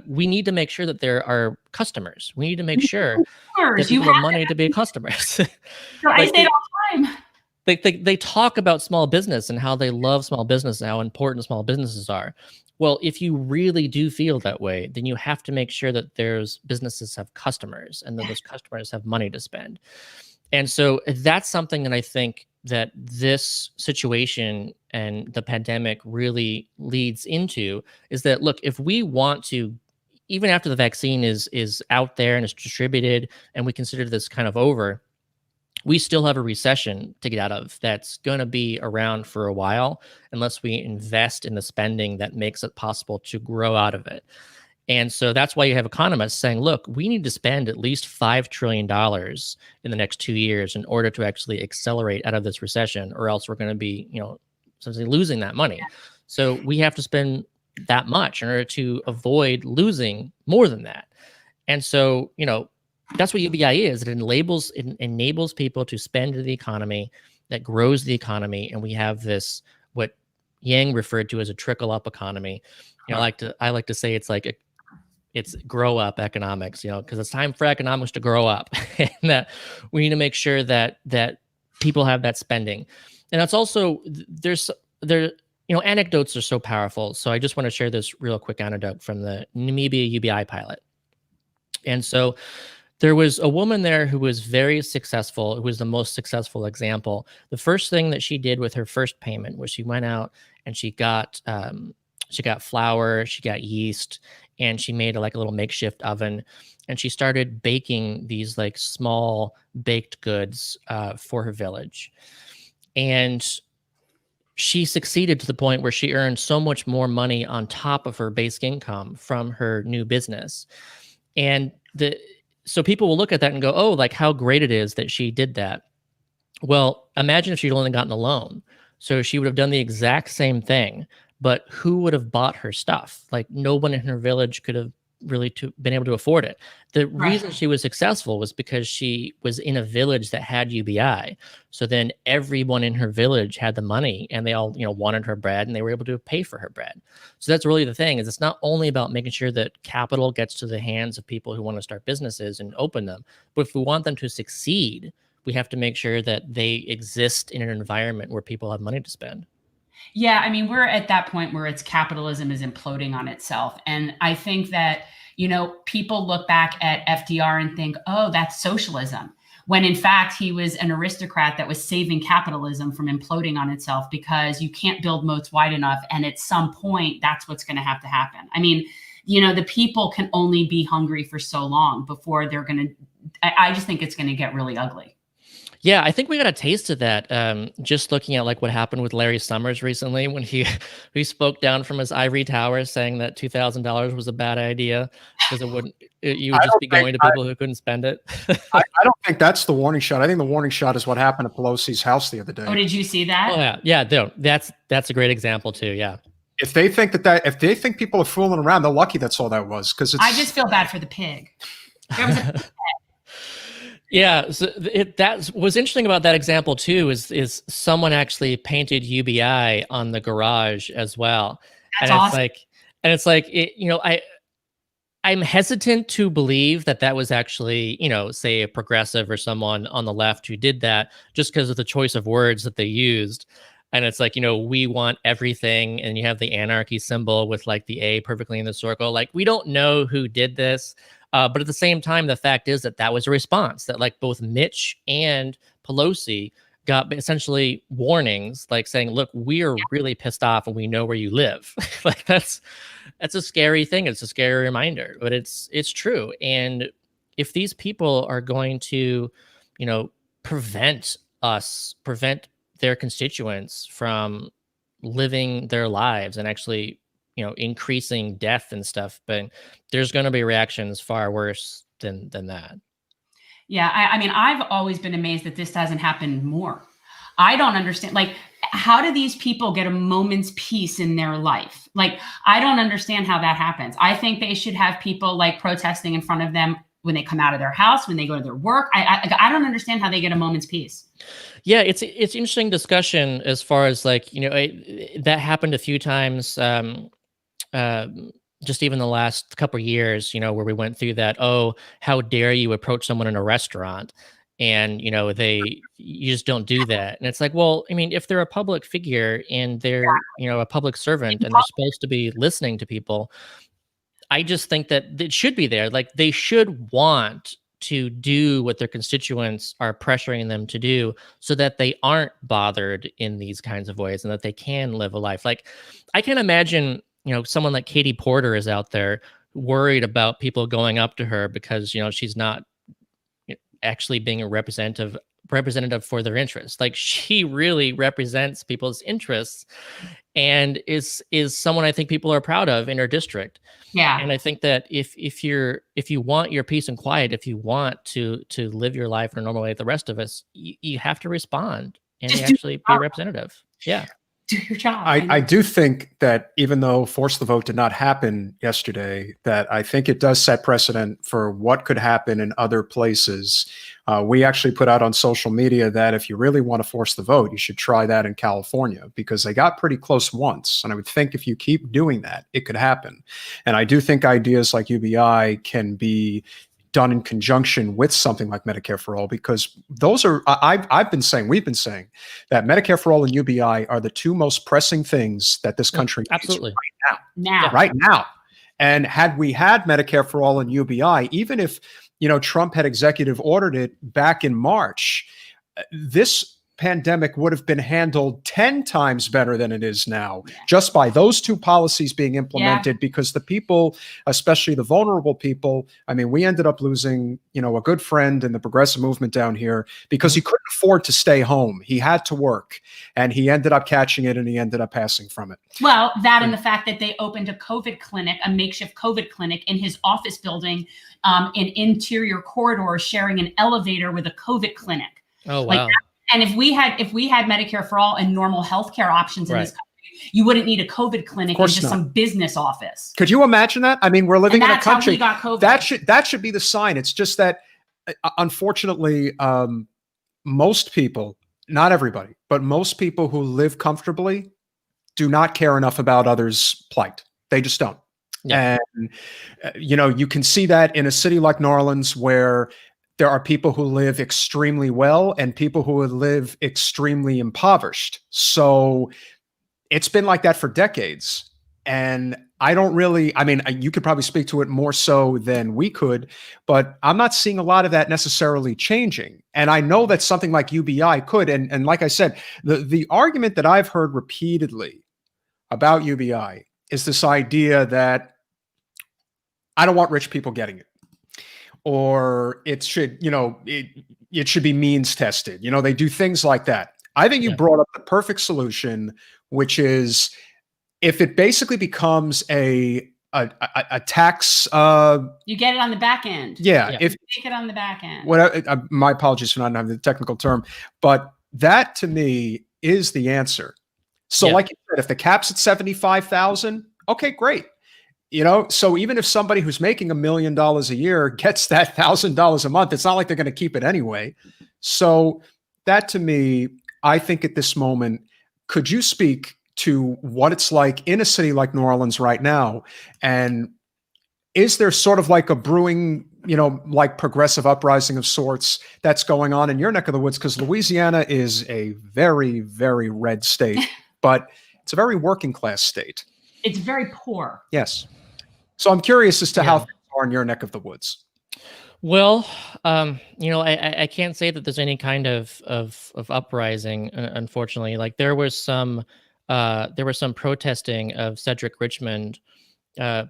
we need to make sure that there are customers. We need to make sure that people have money to be customers. So I say it all the time. They talk about small business and how they love small business and how important small businesses are. Well, if you really do feel that way, then you have to make sure that businesses have customers and that those customers have money to spend. And so that's something that I think that this situation and the pandemic really leads into, is that, look, if we want to, even after the vaccine is out there and is distributed and we consider this kind of over, we still have a recession to get out of that's going to be around for a while unless we invest in the spending that makes it possible to grow out of it. And so that's why you have economists saying, look, we need to spend at least $5 trillion in the next 2 years in order to actually accelerate out of this recession, or else we're going to be, essentially losing that money. So we have to spend that much in order to avoid losing more than that. And so, that's what UBI is. It enables people to spend in the economy, that grows the economy. And we have this, what Yang referred to as a trickle up economy. I like to say it's like it's grow up economics, because it's time for economics to grow up, and that we need to make sure that people have that spending. And that's also anecdotes are so powerful. So I just want to share this real quick anecdote from the Namibia UBI pilot. And so there was a woman there who was very successful. It was the most successful example. The first thing that she did with her first payment was she went out and she got flour, she got yeast, and she made a little makeshift oven, and she started baking these small baked goods for her village. And she succeeded to the point where she earned so much more money on top of her basic income from her new business. And so people will look at that and go, oh, how great it is that she did that. Well, imagine if she'd only gotten a loan. So she would have done the exact same thing, but who would have bought her stuff? No one in her village could have really been able to afford it. The reason she was successful was because she was in a village that had UBI. So then everyone in her village had the money, and they all, wanted her bread, and they were able to pay for her bread. So that's really the thing, is it's not only about making sure that capital gets to the hands of people who want to start businesses and open them, but if we want them to succeed, we have to make sure that they exist in an environment where people have money to spend. Yeah, I mean, we're at that point where capitalism is imploding on itself. And I think that, people look back at FDR and think, oh, that's socialism. When in fact, he was an aristocrat that was saving capitalism from imploding on itself, because you can't build moats wide enough. And at some point, that's what's going to have to happen. I mean, the people can only be hungry for so long before they're going to, I just think it's going to get really ugly. Yeah, I think we got a taste of that. Just looking at what happened with Larry Summers recently, when he spoke down from his ivory tower saying that $2,000 was a bad idea because you would just be going to people who couldn't spend it. I don't think that's the warning shot. I think the warning shot is what happened at Pelosi's house the other day. Oh, did you see that? Oh yeah, that's a great example too. Yeah. If they think if they think people are fooling around, they're lucky that's all that was. Because I just feel bad for the pig. There was a Yeah, so that was interesting about that example too. Is someone actually painted UBI on the garage as well? That's and awesome. I'm hesitant to believe that was actually, say a progressive or someone on the left who did that, just because of the choice of words that they used. And it's we want everything, and you have the anarchy symbol with the A perfectly in the circle. We don't know who did this. But at the same time, the fact is that was a response that both Mitch and Pelosi got essentially warnings, saying, look, we are really pissed off and we know where you live. That's a scary thing. It's a scary reminder, but it's true. And if these people are going to, prevent their constituents from living their lives and actually increasing death and stuff, but there's going to be reactions far worse than that. Yeah. I mean, I've always been amazed that this doesn't happen more. I don't understand. How do these people get a moment's peace in their life? I don't understand how that happens. I think they should have people protesting in front of them when they come out of their house, when they go to their work. I don't understand how they get a moment's peace. Yeah, it's interesting discussion as far as that happened a few times. Just even the last couple of years, where we went through that, oh, how dare you approach someone in a restaurant, and you just don't do that. And it's well, I mean, if they're a public figure and they're a public servant and they're supposed to be listening to people, I just think that it should be there. They should want to do what their constituents are pressuring them to do, so that they aren't bothered in these kinds of ways and that they can live a life. I can imagine someone like Katie Porter is out there worried about people going up to her because, she's not actually being a representative for their interests. She really represents people's interests and is someone I think people are proud of in her district. Yeah. And I think that if you want your peace and quiet, if you want to live your life in a normal way like the rest of us, you have to respond and actually be a representative. Yeah. do your job. I do think that even though force the vote did not happen yesterday, that I think it does set precedent for what could happen in other places. We actually put out on social media that if you really want to force the vote, you should try that in California, because they got pretty close once. And I would think if you keep doing that, it could happen. And I do think ideas like UBI can be done in conjunction with something like Medicare for All, because those are, we've been saying that Medicare for All and UBI are the two most pressing things that this country needs Absolutely. right now. And had we had Medicare for All and UBI, even if, Trump had executive ordered it back in March, this pandemic would have been handled 10 times better than it is now, just by those two policies being implemented, because the people, especially the vulnerable people, I mean, we ended up losing, a good friend in the progressive movement down here because he couldn't afford to stay home. He had to work, and he ended up catching it, and he ended up passing from it. Well, that and the fact that they opened a COVID clinic, a makeshift COVID clinic in his office building, in interior corridors, sharing an elevator with a COVID clinic. Oh, wow. And if we had Medicare for All and normal healthcare options in this country, you wouldn't need a COVID clinic in just some business office. Could you imagine that? I mean, we're living in a country how we got COVID. That should be the sign. It's just that, unfortunately, most people, not everybody, but most people who live comfortably do not care enough about others' plight. They just don't. Yeah. And you can see that in a city like New Orleans, where there are people who live extremely well and people who live extremely impoverished. So it's been like that for decades. And you could probably speak to it more so than we could, but I'm not seeing a lot of that necessarily changing. And I know that something like UBI could. And like I said, the argument that I've heard repeatedly about UBI is this idea that I don't want rich people getting it, or it should, it should be means tested. They do things like that. I think you brought up the perfect solution, which is if it basically becomes a tax. You get it on the back end. Yeah. If you take it on the back end. My apologies for not having the technical term, but that to me is the answer. So like you said, if the cap's at 75,000, okay, great. So even if somebody who's making $1 million a year gets that $1,000 a month, it's not like they're going to keep it anyway. So that to me, I think at this moment, could you speak to what it's like in a city like New Orleans right now? And is there sort of like a brewing, like progressive uprising of sorts that's going on in your neck of the woods? Because Louisiana is a very, very red state, but it's a very working class state. It's very poor. Yes. So I'm curious as to how things are in your neck of the woods. Well, I can't say that there's any kind of uprising, unfortunately. Like there was some protesting of Cedric Richmond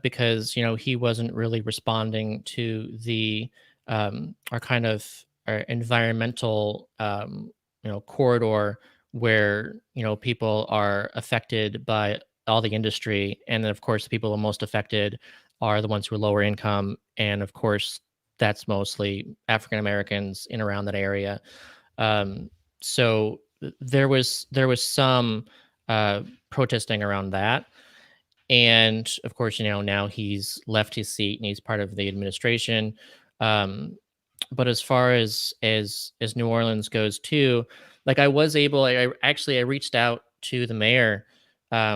because he wasn't really responding to our environmental corridor where people are affected by all the industry, and then of course the people who are most affected are the ones who are lower income, and of course that's mostly African Americans in around that area. So there was some protesting around that, and of course now he's left his seat and he's part of the administration. But as far as New Orleans goes too, like I reached out to the mayor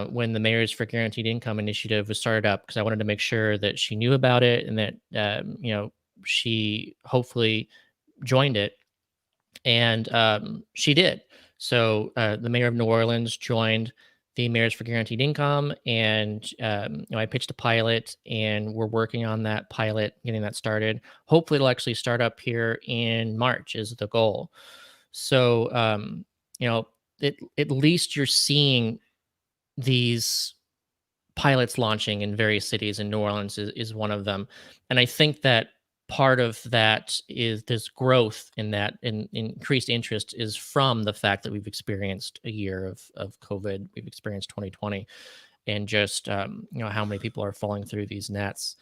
when the Mayors for Guaranteed Income initiative was started up, because I wanted to make sure that she knew about it and that she hopefully joined it, and she did. So the mayor of New Orleans joined the Mayors for Guaranteed Income, and I pitched a pilot, and we're working on that pilot, getting that started. Hopefully, it'll actually start up here in March is the goal. So at least you're seeing these pilots launching in various cities, and New Orleans is one of them. And I think that part of that is this growth in that increased interest is from the fact that we've experienced a year of COVID. We've experienced 2020, and just how many people are falling through these nets.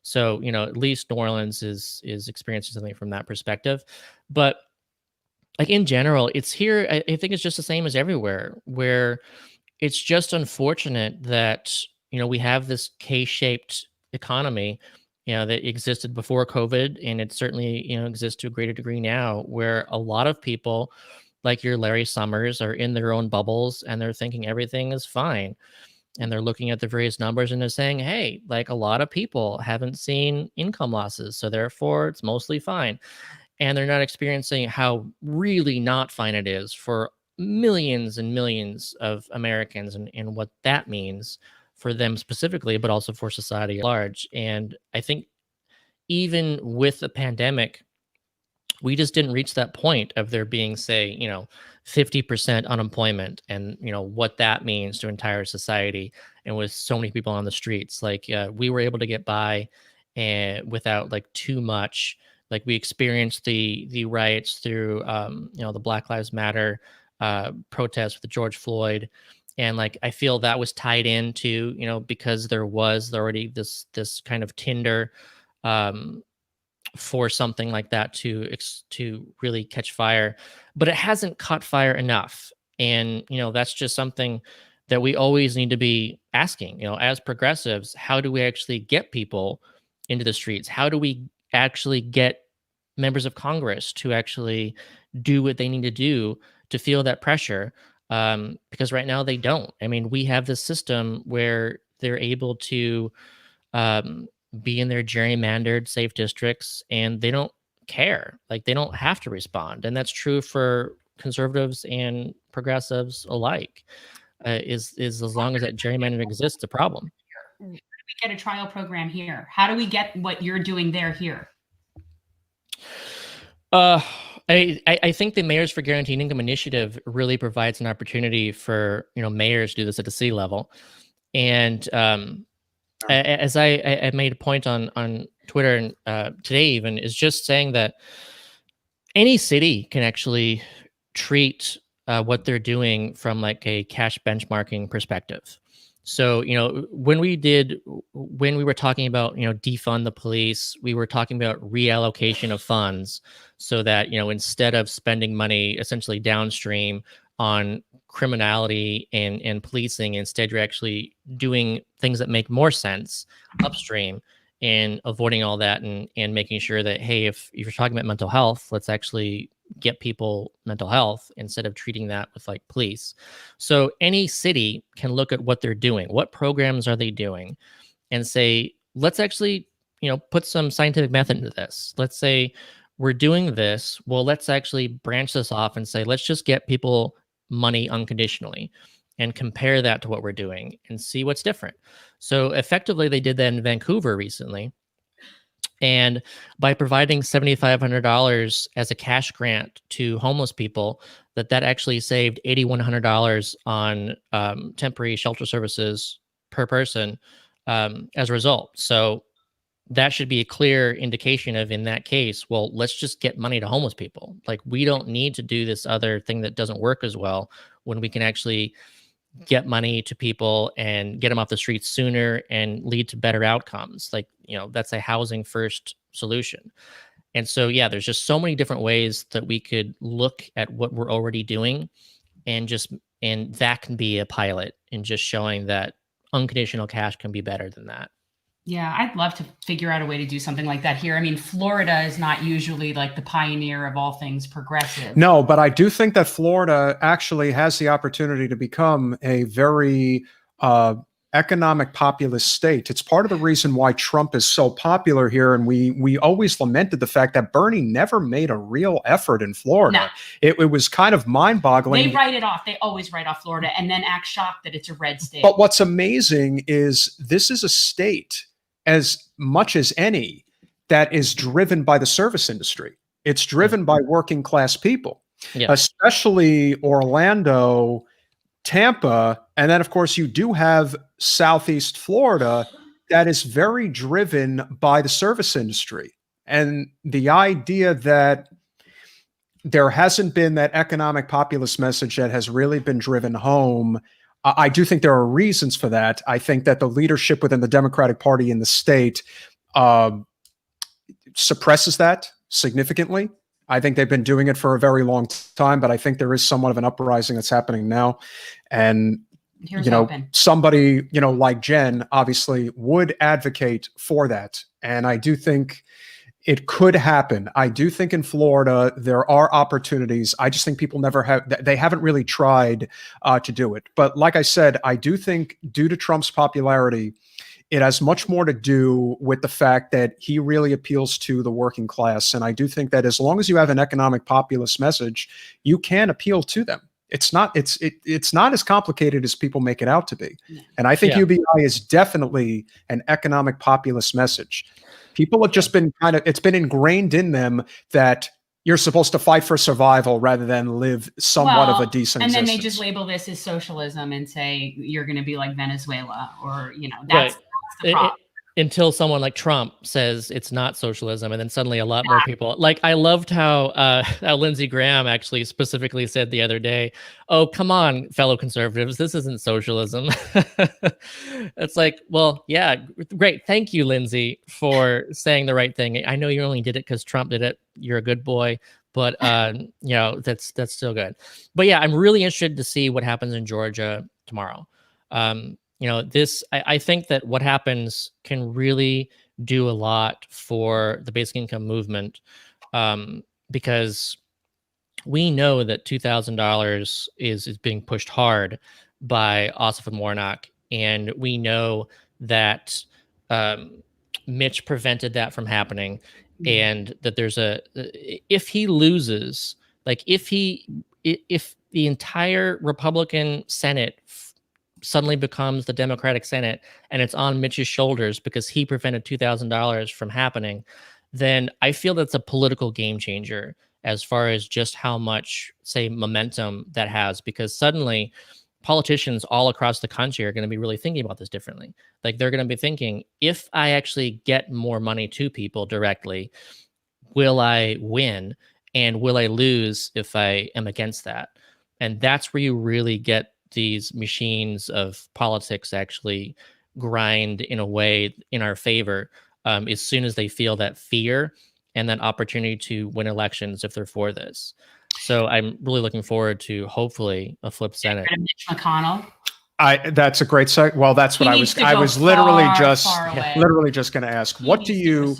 So at least New Orleans is experiencing something from that perspective. But like in general, it's here. I think it's just the same as everywhere, where it's just unfortunate that, we have this K-shaped economy, that existed before COVID, and it certainly, exists to a greater degree now, where a lot of people, like your Larry Summers, are in their own bubbles and they're thinking everything is fine. And they're looking at the various numbers and they're saying, hey, like a lot of people haven't seen income losses, so therefore it's mostly fine. And they're not experiencing how really not fine it is for millions and millions of Americans, and what that means for them specifically, but also for society at large. And I think even with the pandemic, we just didn't reach that point of there being, say, 50% unemployment, and what that means to entire society, and with so many people on the streets. Like, we were able to get by and without like too much. Like, we experienced the riots through the Black Lives Matter protests with George Floyd, and like I feel that was tied into, because there was already this kind of tinder for something like that to really catch fire, but it hasn't caught fire enough. And that's just something that we always need to be asking, as progressives. How do we actually get people into the streets? How do we actually get members of Congress to actually do what they need to do to feel that pressure? Because right now they don't. I mean, we have this system where they're able to be in their gerrymandered safe districts, and they don't care. Like, they don't have to respond. And that's true for conservatives and progressives alike. Is as long as that gerrymandering exists, a problem. How do we get a trial program here? How do we get what you're doing there here? I think the Mayors for Guaranteed Income initiative really provides an opportunity for mayors to do this at the city level. And as I made a point on Twitter and today even, is just saying that any city can actually treat what they're doing from like a cash benchmarking perspective. So, when we were talking about, defund the police, we were talking about reallocation of funds so that, instead of spending money essentially downstream on criminality and policing, instead you're actually doing things that make more sense upstream, and avoiding all that, and making sure that, hey, if you're talking about mental health, let's actually get people mental health instead of treating that with like police. So any city can look at what they're doing, what programs are they doing, and say, let's actually, put some scientific method into this. Let's say we're doing this. Well, let's actually branch this off and say, let's just get people money unconditionally and compare that to what we're doing and see what's different. So effectively, they did that in Vancouver recently. And by providing $7,500 as a cash grant to homeless people, that actually saved $8,100 on temporary shelter services per person as a result. So that should be a clear indication of, in that case, well, let's just get money to homeless people. Like, we don't need to do this other thing that doesn't work as well, when we can actually get money to people and get them off the streets sooner and lead to better outcomes. Like, that's a housing first solution. And so, yeah, there's just so many different ways that we could look at what we're already doing, and that can be a pilot in just showing that unconditional cash can be better than that. Yeah, I'd love to figure out a way to do something like that here. I mean, Florida is not usually like the pioneer of all things progressive. No, but I do think that Florida actually has the opportunity to become a very economic populist state. It's part of the reason why Trump is so popular here. And we always lamented the fact that Bernie never made a real effort in Florida. No. It was kind of mind-boggling. They write it off. They always write off Florida and then act shocked that it's a red state. But what's amazing is this is a state, as much as any, that is driven by the service industry. It's driven by working class people, especially Orlando, Tampa. And then, of course, you do have Southeast Florida that is very driven by the service industry. And the idea that there hasn't been that economic populist message that has really been driven home, I do think there are reasons for that. I think that the leadership within the Democratic Party in the state suppresses that significantly. I think they've been doing it for a very long time, but I think there is somewhat of an uprising that's happening now. And Here's hoping. somebody, like Jen obviously would advocate for that. And I do think it could happen. I do think in Florida, there are opportunities. I just think people they haven't really tried to do it. But like I said, I do think due to Trump's popularity, it has much more to do with the fact that he really appeals to the working class. And I do think that as long as you have an economic populist message, you can appeal to them. It's not as complicated as people make it out to be. And I think UBI is definitely an economic populist message. People have just been it's been ingrained in them that you're supposed to fight for survival rather than live somewhat of a decent existence. And then they just label this as socialism and say you're going to be like Venezuela, or that's the problem. Until someone like Trump says it's not socialism, and then suddenly a lot more people. Like, I loved how Lindsey Graham actually specifically said the other day, "Oh, come on, fellow conservatives, this isn't socialism." It's like, well, yeah, great, thank you, Lindsey, for saying the right thing. I know you only did it because Trump did it. You're a good boy, but that's still good. But yeah, I'm really interested to see what happens in Georgia tomorrow. I think that what happens can really do a lot for the basic income movement, because we know that $2,000 is being pushed hard by Ossoff and Warnock, and we know that Mitch prevented that from happening, and that there's if he loses, like if the entire Republican Senate suddenly becomes the Democratic Senate and it's on Mitch's shoulders because he prevented $2,000 from happening, then I feel that's a political game changer as far as just how much, say, momentum that has, because suddenly politicians all across the country are going to be really thinking about this differently. Like, they're going to be thinking, if I actually get more money to people directly, will I win? And will I lose if I am against that? And that's where you really get these machines of politics actually grind in a way in our favor, as soon as they feel that fear and that opportunity to win elections if they're for this. So I'm really looking forward to hopefully a flip Senate. Mitch McConnell. That's a great seg. Well, that's what I was literally just going to ask. What do you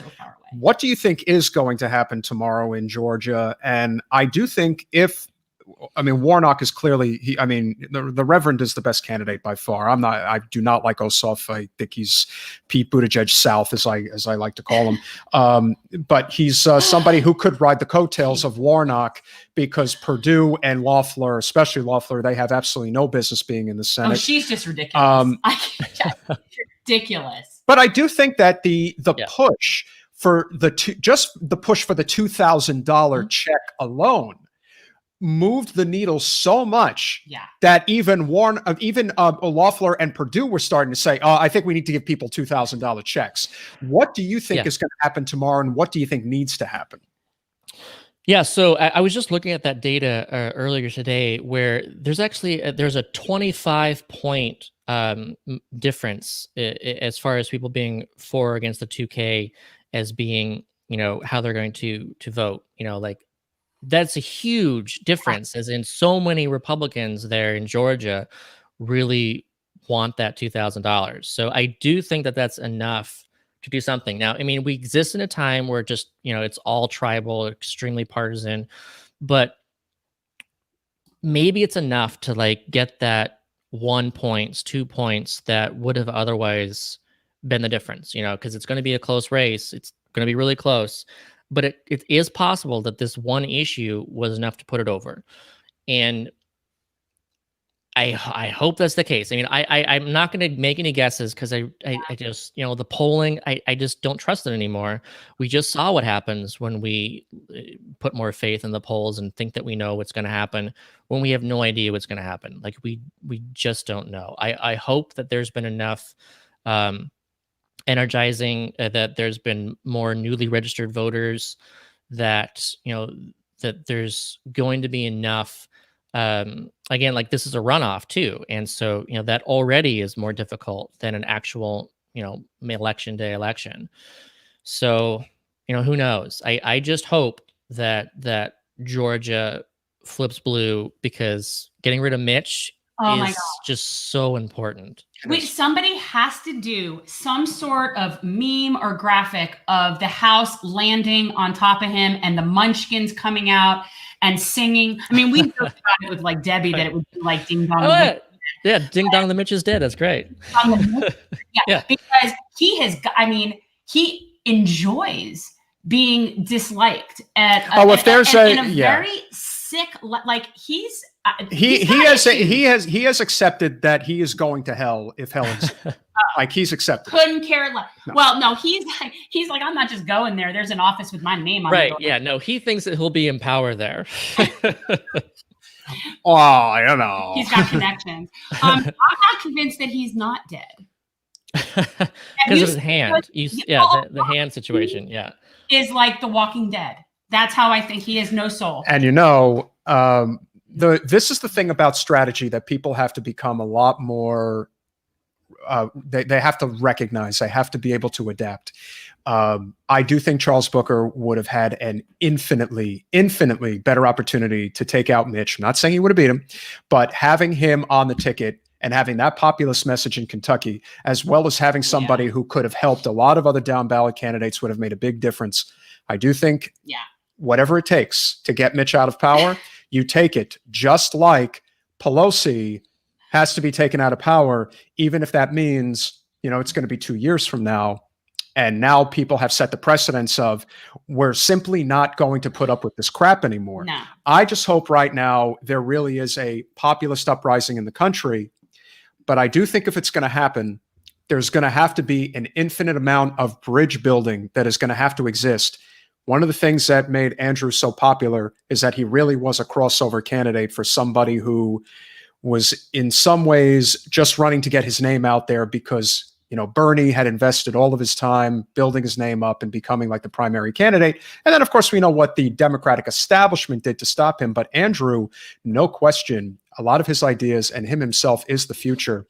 think is going to happen tomorrow in Georgia? And I do think Warnock is clearly, the Reverend is the best candidate by far. I do not like Ossoff. I think he's Pete Buttigieg South, as I like to call him. But he's somebody who could ride the coattails of Warnock, because Perdue and Loeffler, especially Loeffler, they have absolutely no business being in the Senate. Oh, she's just ridiculous. Ridiculous. But I do think that the push for the push for the $2,000 check alone moved the needle so much that even Loeffler and Perdue were starting to say, I think we need to give people $2,000 checks. What do you think is going to happen tomorrow, and what do you think needs to happen? Yeah, so I was just looking at that data earlier today, where there's a 25-point difference as far as people being for or against the 2K as being, how they're going to vote. That's a huge difference, as in so many Republicans there in Georgia really want that $2,000. So I do think that that's enough to do something. Now, we exist in a time where just, it's all tribal, extremely partisan, but maybe it's enough to get that 1 point, 2 points that would have otherwise been the difference, because it's going to be a close race. It's going to be really close. But it is possible that this one issue was enough to put it over. And I hope that's the case. I'm not going to make any guesses, because I just, the polling, I just don't trust it anymore. We just saw what happens when we put more faith in the polls and think that we know what's going to happen, when we have no idea what's going to happen. We just don't know. I hope that there's been enough energizing, that there's been more newly registered voters, that that there's going to be enough, again, this is a runoff too, and so that already is more difficult than an actual election day election. So who knows? I just hope that Georgia flips blue, because getting rid of Mitch Oh my is God. just so important. Somebody has to do some sort of meme or graphic of the house landing on top of him and the munchkins coming out and singing. I mean, we joked about it with like Debbie that it would be like Ding Dong. Oh, yeah, Ding Dong the Mitch is dead. That's great. Yeah, because he has, I mean, he enjoys being disliked at if there's in a very sick, like he's he has accepted that he is going to hell if hell is like he's accepted. Couldn't care less. No. Well, no, he's like I'm not just going there. There's an office with my name on it. Right? Yeah. No, he thinks that he'll be in power there. Oh, I don't know. He's got connections. I'm not convinced that he's not dead. Because of his hand. The hand situation. Yeah. Is like The Walking Dead. That's how I think he has no soul. And this is the thing about strategy that people have to become a lot more. They have to recognize. They have to be able to adapt. I do think Charles Booker would have had an infinitely better opportunity to take out Mitch. I'm not saying he would have beat him, but having him on the ticket and having that populist message in Kentucky, as well as having somebody who could have helped a lot of other down ballot candidates, would have made a big difference. I do think whatever it takes to get Mitch out of power, you take it, just like Pelosi has to be taken out of power, even if that means, it's going to be 2 years from now. And now people have set the precedence of we're simply not going to put up with this crap anymore. No. I just hope right now there really is a populist uprising in the country. But I do think if it's going to happen, there's going to have to be an infinite amount of bridge building that is going to have to exist. One of the things that made Andrew so popular is that he really was a crossover candidate for somebody who was in some ways just running to get his name out there because Bernie had invested all of his time building his name up and becoming like the primary candidate. And then, of course, we know what the Democratic establishment did to stop him. But Andrew, no question, a lot of his ideas and him himself is the future.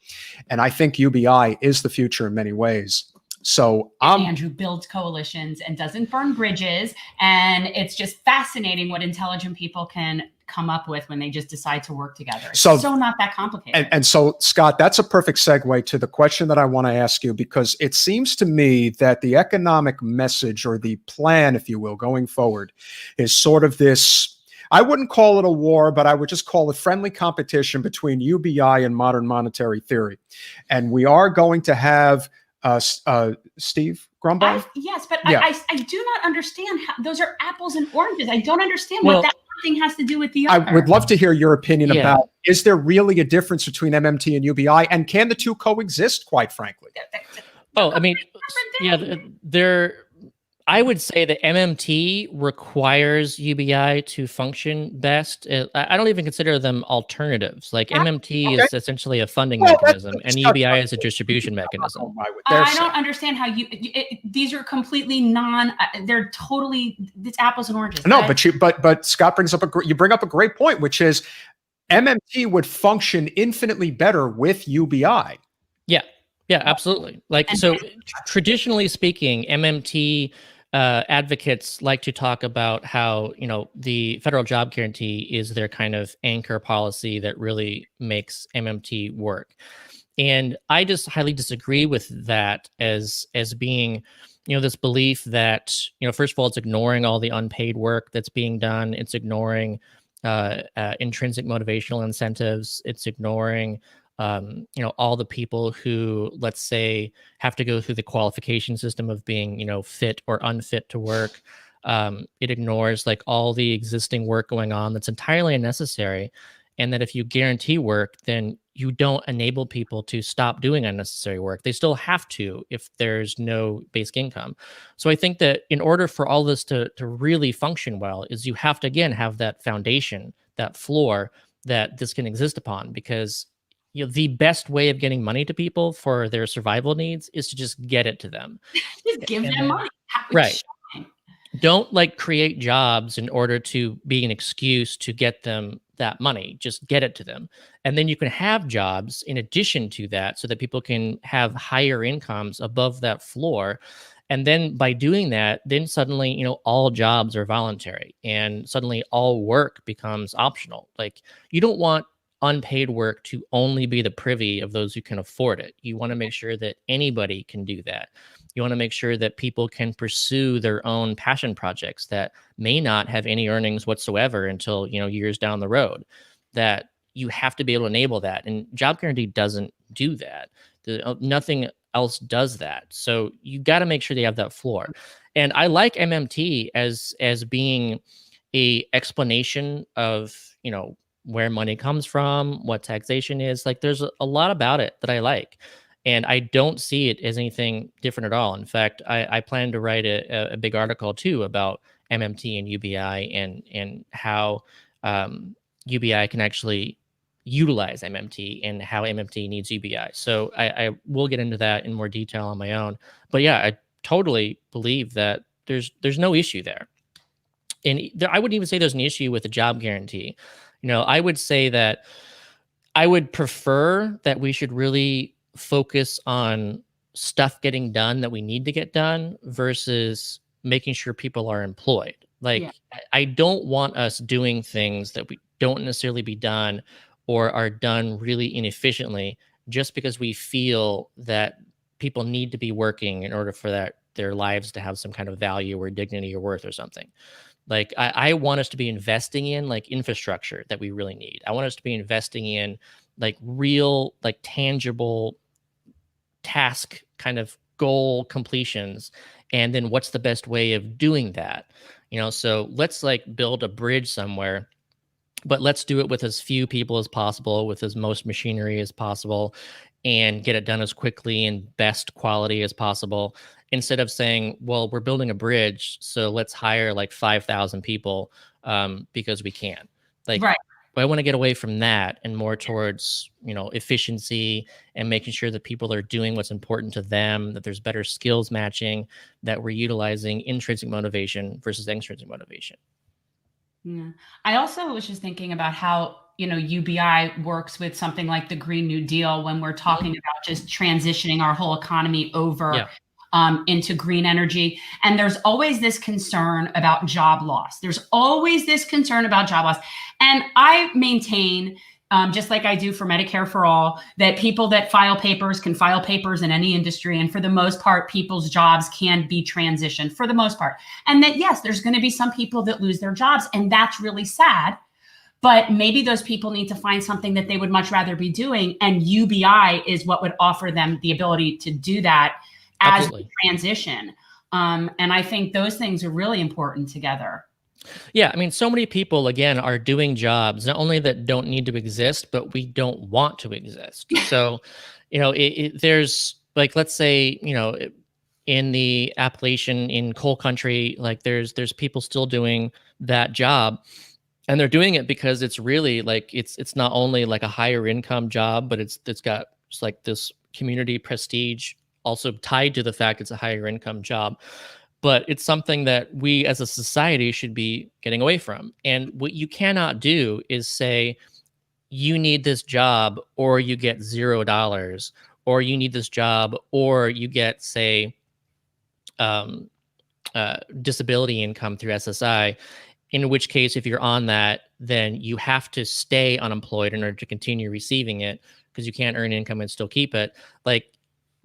And I think UBI is the future in many ways. So Andrew builds coalitions and doesn't burn bridges. And it's just fascinating what intelligent people can come up with when they just decide to work together. It's so not that complicated. And so, Scott, that's a perfect segue to the question that I want to ask you, because it seems to me that the economic message, or the plan, if you will, going forward is sort of this, I wouldn't call it a war, but I would just call it friendly competition between UBI and modern monetary theory. And we are going to have Steve Grumbaugh? Yes, but I do not understand how those are apples and oranges. I don't understand what that thing has to do with the other. I would love to hear your opinion about, is there really a difference between MMT and UBI, and can the two coexist, quite frankly? I mean, I would say that MMT requires UBI to function best. I don't even consider them alternatives. Like MMT is essentially a funding mechanism, and UBI is a distribution mechanism. I don't understand how these are completely they're totally, it's apples and oranges. No, but Scott brings up you bring up a great point, which is MMT would function infinitely better with UBI. Yeah, absolutely. So traditionally speaking, MMT advocates like to talk about how, the federal job guarantee is their kind of anchor policy that really makes MMT work. And I just highly disagree with that as being, this belief that, first of all, it's ignoring all the unpaid work that's being done. It's ignoring intrinsic motivational incentives. It's ignoring all the people who, let's say, have to go through the qualification system of being, fit or unfit to work. It ignores all the existing work going on that's entirely unnecessary. And that if you guarantee work, then you don't enable people to stop doing unnecessary work. They still have to if there's no basic income. So I think that in order for all this to really function well, is you have to, again, have that foundation, that floor that this can exist upon, because the best way of getting money to people for their survival needs is to just get it to them. Just give them money. Right. Don't create jobs in order to be an excuse to get them that money. Just get it to them. And then you can have jobs in addition to that so that people can have higher incomes above that floor. And then by doing that, then suddenly, all jobs are voluntary, and suddenly all work becomes optional. You don't want unpaid work to only be the privy of those who can afford it. You want to make sure that anybody can do that. You want to make sure that people can pursue their own passion projects that may not have any earnings whatsoever until, years down the road. That you have to be able to enable that. And job guarantee doesn't do that. Nothing else does that. So you got to make sure they have that floor. And I like MMT as being a explanation of, where money comes from, what taxation is. Like, there's a lot about it that I like. And I don't see it as anything different at all. In fact, I plan to write a big article too about MMT and UBI and how UBI can actually utilize MMT and how MMT needs UBI. So I will get into that in more detail on my own. But yeah, I totally believe that there's no issue there. And I wouldn't even say there's an issue with the job guarantee. I would say that I would prefer that we should really focus on stuff getting done that we need to get done versus making sure people are employed. Like, yeah. I don't want us doing things that we don't necessarily be done or are done really inefficiently just because we feel that people need to be working in order for their lives to have some kind of value or dignity or worth or something. Like, I want us to be investing in like infrastructure that we really need. I want us to be investing in like real, like tangible task kind of goal completions. And then what's the best way of doing that? So let's like build a bridge somewhere, but let's do it with as few people as possible, with as most machinery as possible, and get it done as quickly and best quality as possible. Instead of saying, well, we're building a bridge, so let's hire like 5,000 people because we can. Like, right. I want to get away from that and more towards, efficiency and making sure that people are doing what's important to them, that there's better skills matching, that we're utilizing intrinsic motivation versus extrinsic motivation. Yeah. I also was just thinking about how, UBI works with something like the Green New Deal when we're talking about just transitioning our whole economy over into green energy. And there's always this concern about job loss. There's always this concern about job loss. And I maintain, just like I do for Medicare for All, that people that file papers can file papers in any industry. And for the most part, people's jobs can be transitioned for the most part. And that, yes, there's going to be some people that lose their jobs. And that's really sad. But maybe those people need to find something that they would much rather be doing. And UBI is what would offer them the ability to do that as a transition. And I think those things are really important together. Yeah, I mean, so many people, again, are doing jobs not only that don't need to exist, but we don't want to exist. So, there's like, let's say, in the Appalachian, in coal country, like there's people still doing that job. And they're doing it because it's really like, it's not only like a higher income job, but it's got just like this community prestige also tied to the fact it's a higher income job. But it's something that we as a society should be getting away from. And what you cannot do is say, you need this job or you get $0, or you need this job or you get, say, disability income through SSI. In which case, if you're on that, then you have to stay unemployed in order to continue receiving it because you can't earn income and still keep it. Like,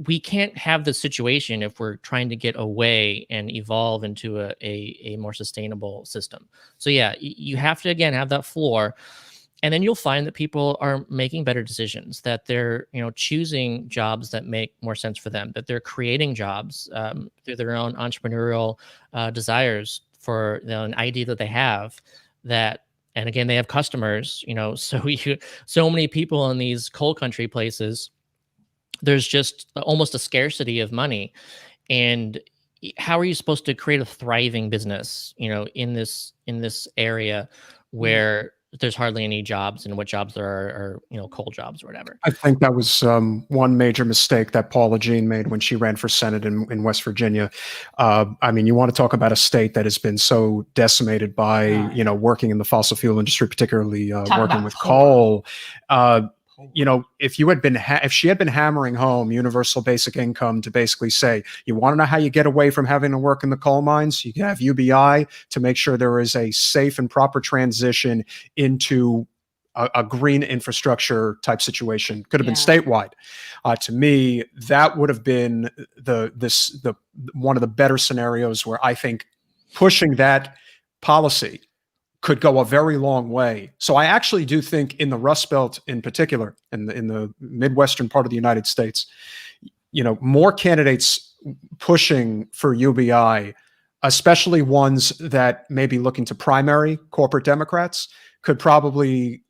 we can't have this situation if we're trying to get away and evolve into a more sustainable system. So yeah, you have to, again, have that floor. And then you'll find that people are making better decisions, that they're, choosing jobs that make more sense for them, that they're creating jobs through their own entrepreneurial desires for an idea that they have that, and again, they have customers, so many people in these coal country places, there's just almost a scarcity of money. And how are you supposed to create a thriving business, in this area where there's hardly any jobs, and what jobs there are coal jobs or whatever? I think that was one major mistake that Paula Jean made when she ran for Senate in West Virginia. I mean, you want to talk about a state that has been so decimated by, working in the fossil fuel industry, particularly working with coal. If she had been hammering home universal basic income to basically say, you want to know how you get away from having to work in the coal mines? You have UBI to make sure there is a safe and proper transition into a green infrastructure type situation. Could have been statewide. To me, that would have been one of the better scenarios where I think pushing that policy could go a very long way. So I actually do think in the Rust Belt in particular, in the Midwestern part of the United States, more candidates pushing for UBI, especially ones that may be looking to primary corporate Democrats, could probably,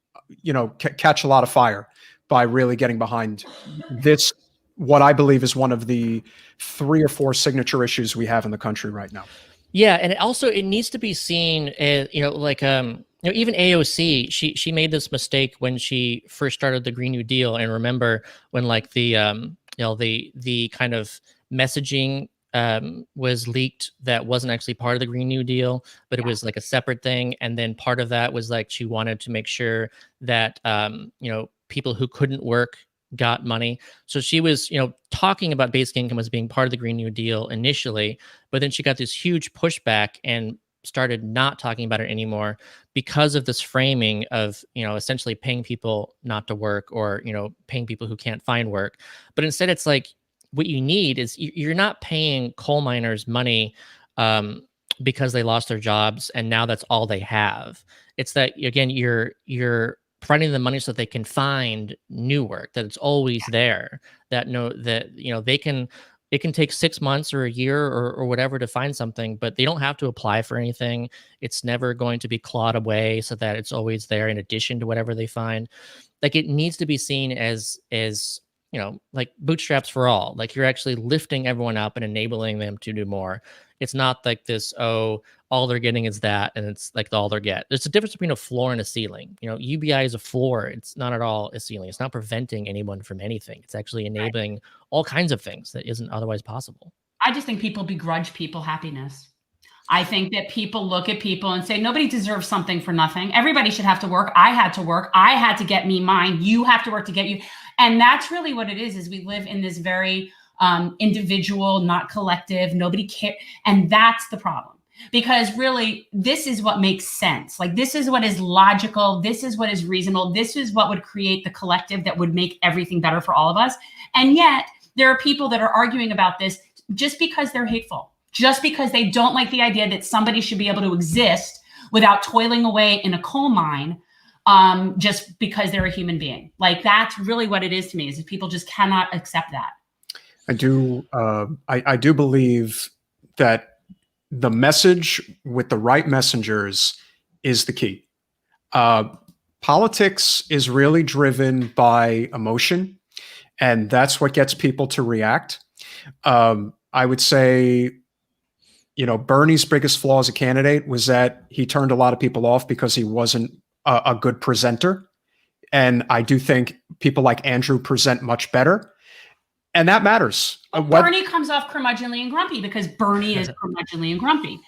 catch a lot of fire by really getting behind this, what I believe is one of the 3 or 4 signature issues we have in the country right now. Yeah, and it needs to be seen as, even AOC, she made this mistake when she first started the Green New Deal. And remember when like the kind of messaging was leaked that wasn't actually part of the Green New Deal, but it was like a separate thing. And then part of that was like she wanted to make sure that people who couldn't work got money. So she was, talking about basic income as being part of the Green New Deal initially, but then she got this huge pushback and started not talking about it anymore because of this framing of, essentially paying people not to work or, paying people who can't find work. But instead it's like, what you need is you're not paying coal miners money because they lost their jobs and now that's all they have. It's that, again, you're providing them money so that they can find new work, that it's always there, that it can take 6 months or a year or whatever to find something, but they don't have to apply for anything. It's never going to be clawed away so that it's always there in addition to whatever they find. Like, it needs to be seen as like bootstraps for all. Like, you're actually lifting everyone up and enabling them to do more. It's not like this, all they're getting is that, and it's like all they get. There's a difference between a floor and a ceiling. UBI is a floor. It's not at all a ceiling. It's not preventing anyone from anything. It's actually enabling all kinds of things that isn't otherwise possible. I just think people begrudge people happiness. I think that people look at people and say, nobody deserves something for nothing. Everybody should have to work. I had to work. I had to get me mine. You have to work to get you. And that's really what it is we live in this very individual, not collective, nobody cares. And that's the problem. Because really, this is what makes sense. Like, this is what is logical. This is what is reasonable. This is what would create the collective that would make everything better for all of us. And yet, there are people that are arguing about this just because they're hateful, just because they don't like the idea that somebody should be able to exist without toiling away in a coal mine, just because they're a human being. Like, that's really what it is to me, is that people just cannot accept that. I do believe that the message with the right messengers is the key. Politics is really driven by emotion, and that's what gets people to react. I would say, Bernie's biggest flaw as a candidate was that he turned a lot of people off because he wasn't a good presenter. And I do think people like Andrew present much better. And that matters. Bernie comes off curmudgeonly and grumpy because Bernie is curmudgeonly and grumpy.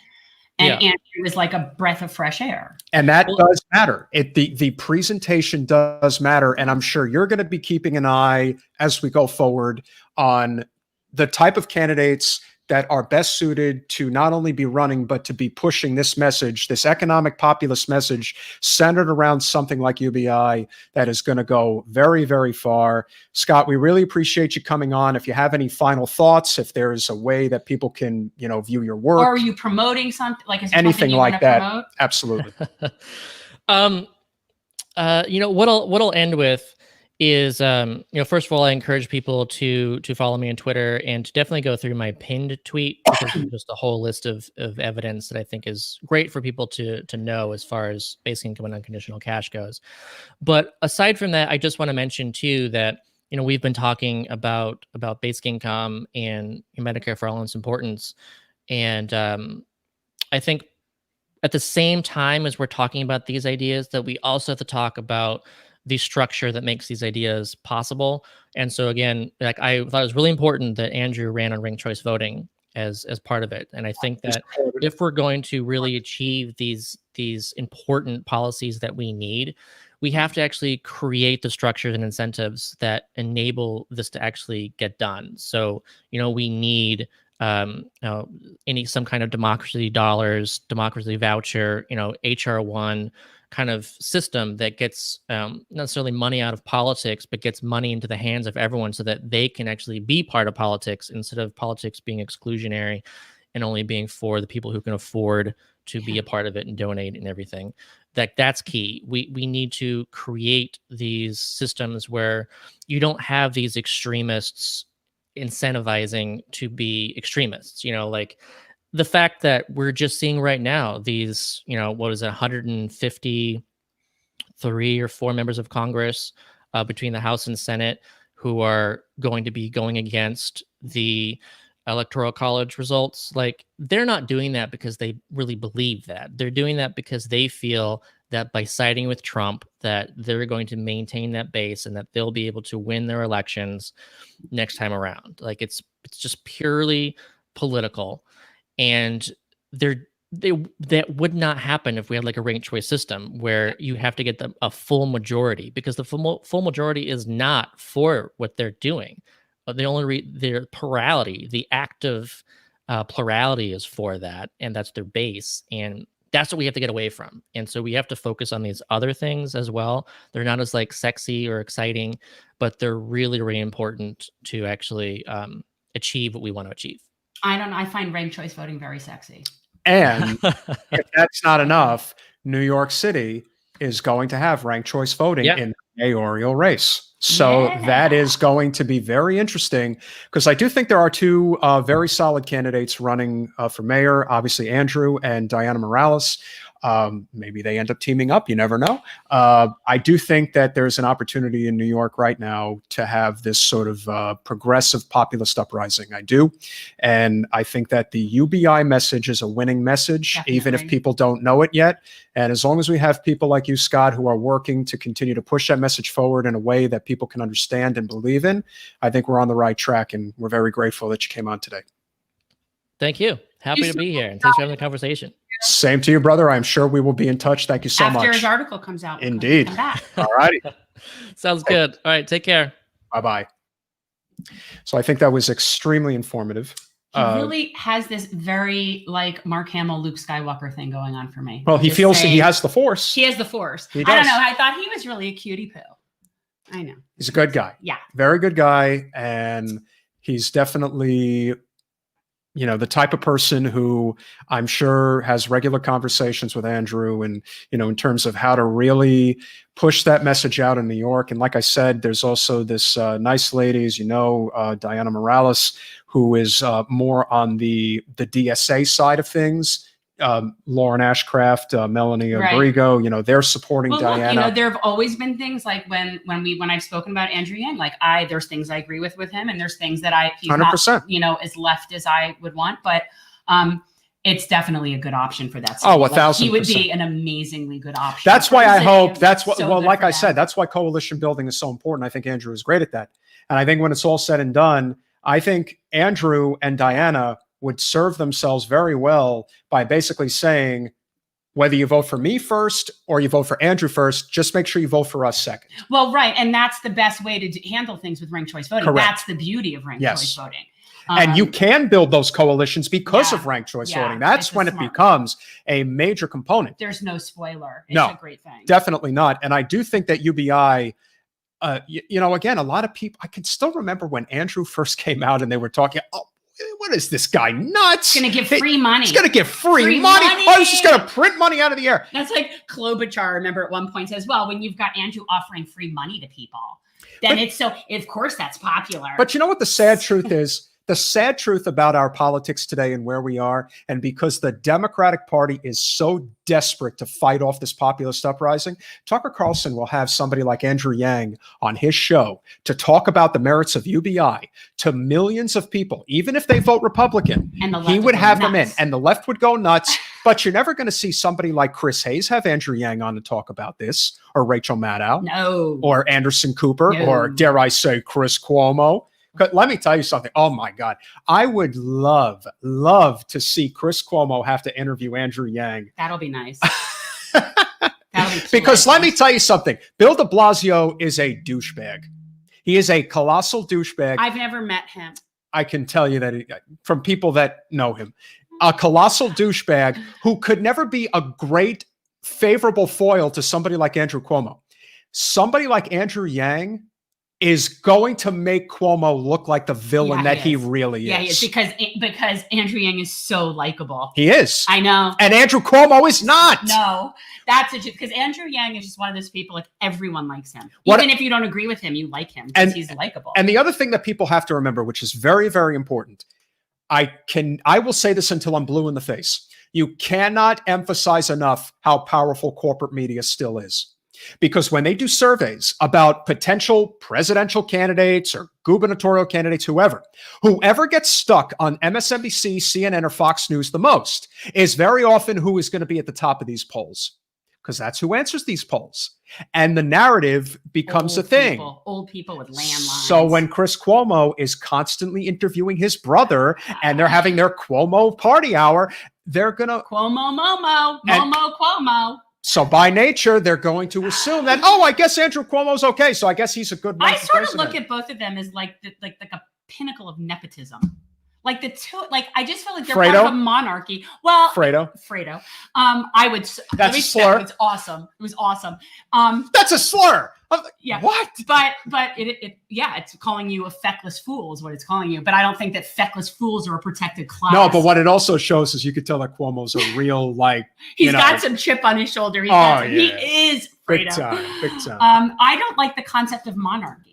And Andrew is like a breath of fresh air. And that does matter. The presentation does matter. And I'm sure you're going to be keeping an eye as we go forward on the type of candidates that are best suited to not only be running, but to be pushing this message, this economic populist message centered around something like UBI that is going to go very, very far. Scott, we really appreciate you coming on. If you have any final thoughts, if there's a way that people can, view your work. Or are you promoting something? Like, is anything like that? Promote? Absolutely. What I'll end with is, first of all, I encourage people to follow me on Twitter and to definitely go through my pinned tweet, because there's just a whole list of evidence that I think is great for people to know as far as basic income and unconditional cash goes. But aside from that, I just want to mention too that, we've been talking about basic income and Medicare for all its importance. And I think at the same time as we're talking about these ideas, that we also have to talk about the structure that makes these ideas possible. And so again, like, I thought it was really important that Andrew ran on ranked choice voting as part of it. And I think that if we're going to really achieve these important policies that we need, we have to actually create the structures and incentives that enable this to actually get done. So, we need some kind of democracy dollars, democracy voucher, HR1, kind of system that gets not necessarily money out of politics, but gets money into the hands of everyone so that they can actually be part of politics instead of politics being exclusionary and only being for the people who can afford to be a part of it and donate and everything. That's key. We need to create these systems where you don't have these extremists incentivizing to be extremists. Like the fact that we're just seeing right now these, what is it, 153 or 4 members of Congress between the House and Senate who are going to be going against the Electoral College results. Like, they're not doing that because they really believe that. They're doing that because they feel that by siding with Trump, that they're going to maintain that base and that they'll be able to win their elections next time around. Like, it's just purely political. And that would not happen if we had like a ranked choice system where you have to get a full majority, because the full majority is not for what they're doing. Their plurality, the active plurality is for that, and that's their base, and that's what we have to get away from. And so we have to focus on these other things as well. They're not as like sexy or exciting, but they're really, really important to actually achieve what we want to achieve. I don't know. I find ranked choice voting very sexy. And if that's not enough, New York City is going to have ranked choice voting in the mayoral race. So that is going to be very interesting, because I do think there are 2 very solid candidates running for mayor, obviously Andrew and Diana Morales. Maybe they end up teaming up. You never know. I do think that there's an opportunity in New York right now to have this sort of progressive populist uprising. I do. And I think that the UBI message is a winning message, even if people don't know it yet. And as long as we have people like you, Scott, who are working to continue to push that message forward in a way that people can understand and believe in, I think we're on the right track. And we're very grateful that you came on today. Thank you. Happy to be here. And thanks for having the conversation. Same to you, brother. I'm sure we will be in touch. Thank you so much. After his article comes out. Indeed. All righty. Sounds good. All right. Take care. Bye-bye. So I think that was extremely informative. He really has this very like Mark Hamill, Luke Skywalker thing going on for me. Well, he feels he has the Force. He has the Force. He does. I don't know. I thought he was really a cutie poo. I know. He's a good guy. Yeah. Very good guy. And he's definitely, the type of person who I'm sure has regular conversations with Andrew and, in terms of how to really push that message out in New York. And like I said, there's also this nice lady, as Diana Morales, who is more on the DSA side of things. Lauren Ashcraft, Melanie Abrigo, they're supporting Diana. Look, there have always been things like when I've spoken about Andrew Yang, like there's things I agree with him, and there's things that he's 100%. Not, as left as I would want, but it's definitely a good option for that. Oh, 1,000%. He would be an amazingly good option. That's why I hope that's what, well, like I said, that's why coalition building is so important. I think Andrew is great at that. And I think when it's all said and done, I think Andrew and Diana would serve themselves very well by basically saying, whether you vote for me first or you vote for Andrew first, just make sure you vote for us second. Well, right. And that's the best way to handle things with ranked choice voting. Correct. That's the beauty of ranked choice voting. And you can build those coalitions because of ranked choice voting. That's when it becomes a major component. There's no spoiler. It's a great thing. Definitely not. And I do think that UBI, again, a lot of people, I can still remember when Andrew first came out and they were talking, what is this guy nuts? He's going to give free money. He's going to give free money. Oh, he's just going to print money out of the air. That's like Klobuchar, remember at one point says, well, when you've got Andrew offering free money to people, then of course that's popular. But you know what the sad truth is? The sad truth about our politics today and where we are, and because the Democratic Party is so desperate to fight off this populist uprising, Tucker Carlson will have somebody like Andrew Yang on his show to talk about the merits of UBI to millions of people, even if they vote Republican. And he would have them in, and the left would go nuts. But you're never going to see somebody like Chris Hayes have Andrew Yang on to talk about this, or Rachel Maddow, or Anderson Cooper, or dare I say Chris Cuomo. But let me tell you something. Oh my God. I would love to see Chris Cuomo have to interview Andrew Yang. That'll be nice. Because let me tell you something. Bill de Blasio is a douchebag. He is a colossal douchebag. I've never met him. I can tell you that from people that know him. A colossal douchebag who could never be a great favorable foil to somebody like Andrew Cuomo. Somebody like Andrew Yang is going to make Cuomo look like the villain that he really is. Yeah, he is, because Andrew Yang is so likable. He is. I know. And Andrew Cuomo is not. No, that's it. Because Andrew Yang is just one of those people, like, everyone likes him. Even if you don't agree with him, you like him because he's likable. And the other thing that people have to remember, which is very, very important, I will say this until I'm blue in the face. You cannot emphasize enough how powerful corporate media still is. Because when they do surveys about potential presidential candidates or gubernatorial candidates, whoever gets stuck on MSNBC, CNN, or Fox News the most is very often who is going to be at the top of these polls, because that's who answers these polls. And the narrative becomes a thing. Old people with landlines. So when Chris Cuomo is constantly interviewing his brother and they're having their Cuomo party hour, they're going to... Cuomo. So by nature, they're going to assume that, oh, I guess Andrew Cuomo's okay, so I guess he's a good one. I sort of look at both of them as like a pinnacle of nepotism. Like the two, like I just feel like they're part of a monarchy. Well, Fredo. I would. That's a slur. It's awesome. It was awesome. That's a slur. Yeah. What? But it's calling you a feckless fool is what it's calling you. But I don't think that feckless fools are a protected class. No, but what it also shows is you could tell that Cuomo's a real he's got some chip on his shoulder. He is Fredo. Big time. I don't like the concept of monarchy.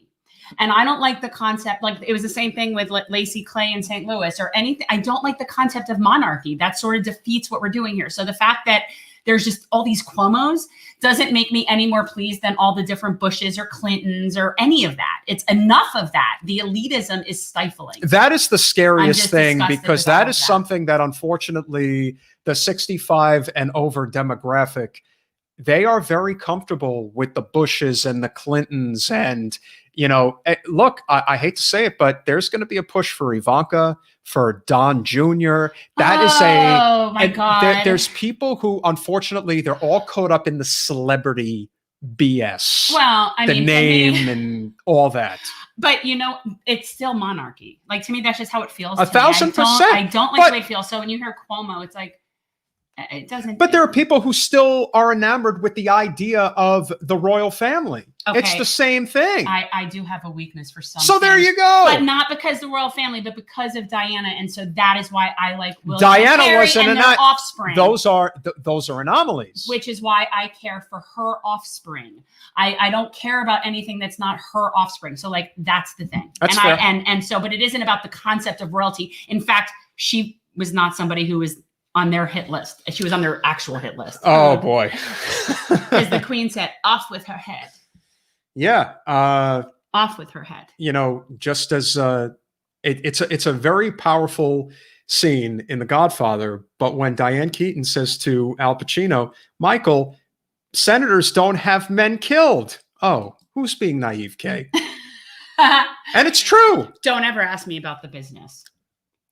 And I don't like the concept, like it was the same thing with Lacey Clay in St. Louis or anything. I don't like the concept of monarchy. That sort of defeats what we're doing here. So the fact that there's just all these Cuomos doesn't make me any more pleased than all the different Bushes or Clintons or any of that. It's enough of that. The elitism is stifling. That is the scariest thing, because that is something that unfortunately the 65 and over demographic, they are very comfortable with the Bushes and the Clintons. And, look, I hate to say it, but there's going to be a push for Ivanka, for Don Jr. Oh my God. There's people who, unfortunately, they're all caught up in the celebrity BS. Well, the name and all that. But it's still monarchy. Like, to me, that's just how it feels. 1,000%. I don't like the way it feels. So when you hear Cuomo, it's like, it doesn't. But there are people who still are enamored with the idea of the royal family. Okay. It's the same thing. I do have a weakness for some. So there you go. But not because the royal family, but because of Diana, and so that is why I like William Diana and Harry wasn't and their offspring. Those are anomalies. Which is why I care for her offspring. I don't care about anything that's not her offspring. So that's the thing. That's fair. But it isn't about the concept of royalty. In fact, she was not somebody who was on their hit list. She was on their actual hit list. Oh boy. As the Queen said, off with her head. Yeah. Off with her head. Just as it's a very powerful scene in The Godfather, but when Diane Keaton says to Al Pacino, Michael, senators don't have men killed. Oh, who's being naive, Kay? And it's true. Don't ever ask me about the business.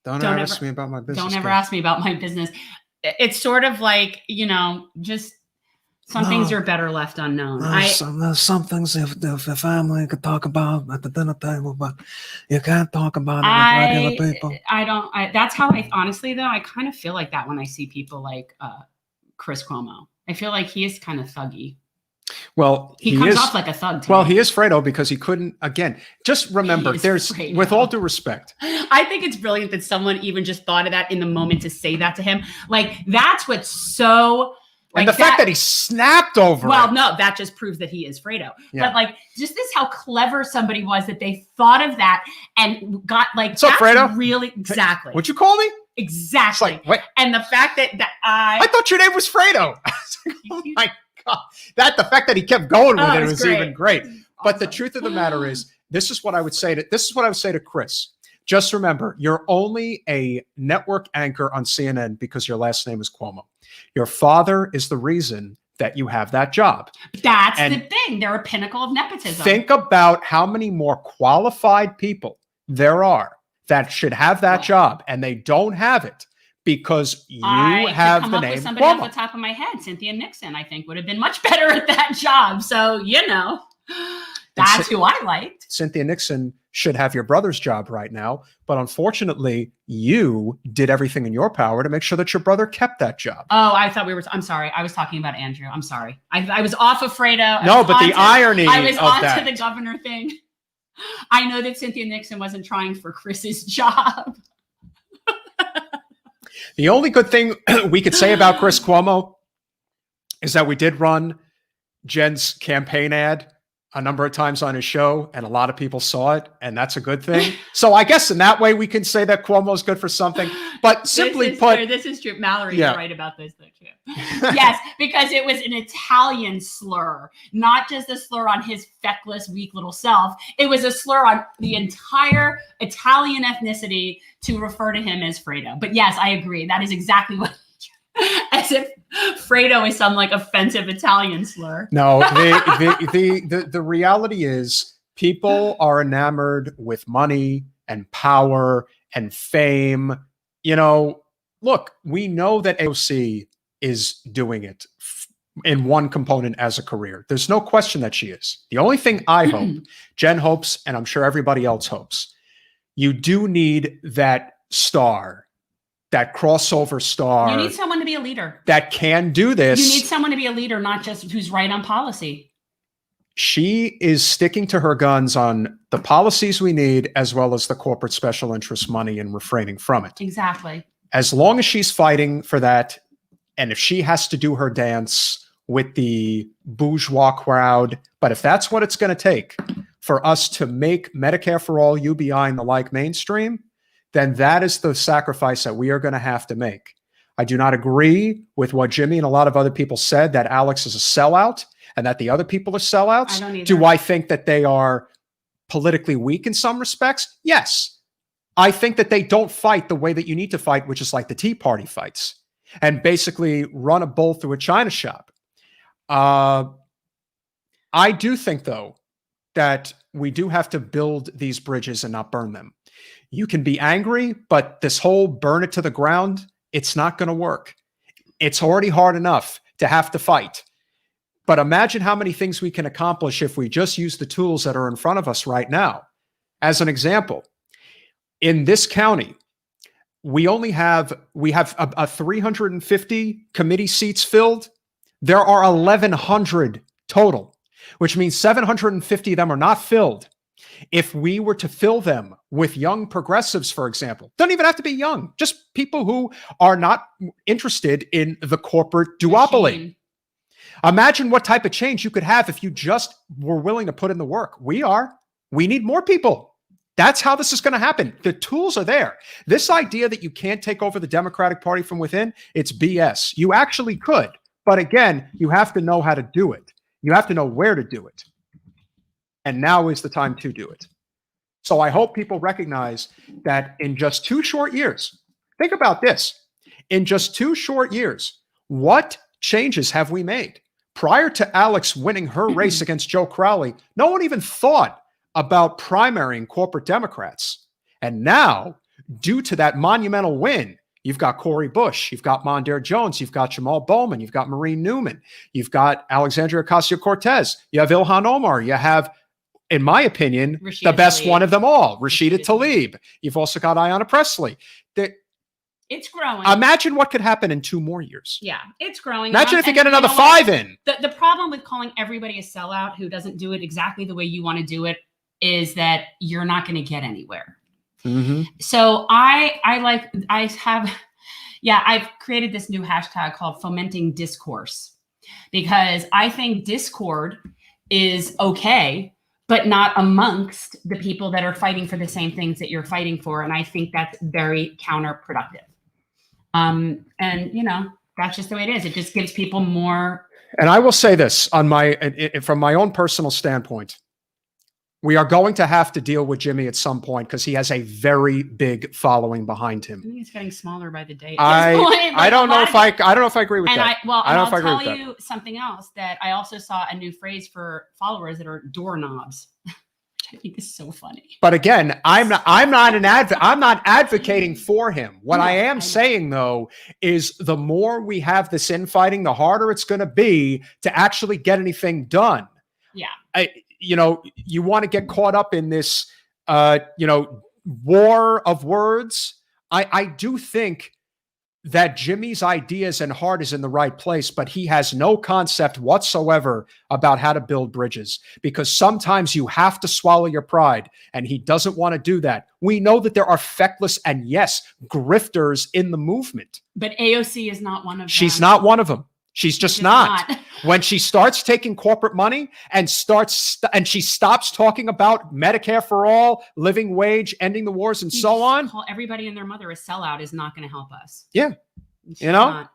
Don't ever ask me about my business. Don't ever ask me about my business. It's sort of like, just some things are better left unknown. There's some things the family could talk about at the dinner table, but you can't talk about it with regular people. That's how honestly, though, I kind of feel like that when I see people like Chris Cuomo. I feel like he is kind of thuggy. Well, he comes off like a thug to me. He is Fredo because he couldn't, again, just remember, with all due respect. I think it's brilliant that someone even just thought of that in the moment to say that to him. That's what's so... And the fact that he snapped over it. No, that just proves that he is Fredo. Yeah. But just this how clever somebody was that they thought of that and got What's up, Fredo? Really, exactly. What'd you call me? Exactly. What? And the fact that I thought your name was Fredo. Oh my God. The fact that he kept going with it was great. Even great. Awesome. But the truth of the matter is, this is what I would say to Chris. Just remember, you're only a network anchor on CNN because your last name is Cuomo. Your father is the reason that you have that job. That's the thing. They're a pinnacle of nepotism. Think about how many more qualified people there are that should have that job, and they don't have it because you have the name. Somebody off the top of my head, Cynthia Nixon, I think would have been much better at that job. So, that's who I liked. Cynthia Nixon should have your brother's job right now. But unfortunately, you did everything in your power to make sure that your brother kept that job. Oh, I thought I'm sorry. I was talking about Andrew. I'm sorry. I was off of Fredo. No, but the irony I was of on that. to the governor thing. I know that Cynthia Nixon wasn't trying for Chris's job. The only good thing we could say about Chris Cuomo is that we did run Jen's campaign ad a number of times on his show, and a lot of people saw it, and that's a good thing. So I guess in that way we can say that Cuomo's good for something. But simply put, this is true. Mallory's right about this, though, too. Yes, because it was an Italian slur, not just a slur on his feckless, weak little self. It was a slur on the entire Italian ethnicity to refer to him as Fredo. But yes, I agree. That is exactly what. As if Fredo is some like offensive Italian slur. No, the reality is people are enamored with money and power and fame. You know, look, we know that AOC is doing it in one component as a career. There's no question that she is. The only thing I hope, Jen hopes, and I'm sure everybody else hopes, you do need that star, that crossover star. You need someone to be a leader that can do this. You need someone to be a leader, not just who's right on policy. She is sticking to her guns on the policies we need, as well as the corporate special interest money, and refraining from it. Exactly. As long as she's fighting for that, and if she has to do her dance with the bourgeois crowd, but if that's what it's going to take for us to make Medicare for all, UBI, and the like mainstream, then that is the sacrifice that we are going to have to make. I do not agree with what Jimmy and a lot of other people said, that Alex is a sellout and that the other people are sellouts. I don't either. Do I think that they are politically weak in some respects? Yes. I think that they don't fight the way that you need to fight, which is like the Tea Party fights, and basically run a bull through a china shop. I do think, though, that we do have to build these bridges and not burn them. You can be angry, but this whole burn it to the ground, it's not going to work. It's already hard enough to have to fight. But imagine how many things we can accomplish if we just use the tools that are in front of us right now. As an example, in this county, we have a 350 committee seats filled. There are 1,100 total, which means 750 of them are not filled. If we were to fill them with young progressives, for example, don't even have to be young, just people who are not interested in the corporate duopoly. Imagine what type of change you could have if you just were willing to put in the work. We need more people. That's how this is going to happen. The tools are there. This idea that you can't take over the Democratic Party from within, it's BS. You actually could. But again, you have to know how to do it. You have to know where to do it. And now is the time to do it. So I hope people recognize that in just 2 short years, think about this. In just 2 short years, what changes have we made? Prior to Alex winning her race against Joe Crowley, no one even thought about primarying corporate Democrats. And now, due to that monumental win, you've got Cori Bush, you've got Mondaire Jones, you've got Jamal Bowman, you've got Maureen Newman, you've got Alexandria Ocasio-Cortez, you have Ilhan Omar, you have, in my opinion, Rashida the best Tlaib. one of them all, Rashida Tlaib. You've also got Ayanna Pressley. It's growing. Imagine what could happen in 2 more years. Yeah, it's growing. Imagine if you And get another know what? 5 in. The problem with calling everybody a sellout who doesn't do it exactly the way you want to do it is that you're not going to get anywhere. Mm-hmm. So I've created this new hashtag called fomenting discourse, because I think discord is okay, but not amongst the people that are fighting for the same things that you're fighting for. And I think that's very counterproductive. And that's just the way it is. It just gives people more. And I will say this from my own personal standpoint, we are going to have to deal with Jimmy at some point because he has a very big following behind him. I think it's getting smaller by the day. I don't know if I agree with that. I'll tell you something else, that I also saw a new phrase for followers that are doorknobs. I think is so funny. But again, I'm not advocating for him. What I am saying, though, is the more we have this infighting, the harder it's going to be to actually get anything done. Yeah. You want to get caught up in this war of words. I do think that Jimmy's ideas and heart is in the right place, but he has no concept whatsoever about how to build bridges, because sometimes you have to swallow your pride, and he doesn't want to do that. We know that there are feckless and, yes, grifters in the movement. But AOC is not one of them. She's not one of them. She's just not. When she starts taking corporate money and she stops talking about Medicare for all, living wage, ending the wars, and so on. Call everybody and their mother a sellout is not going to help us. Yeah.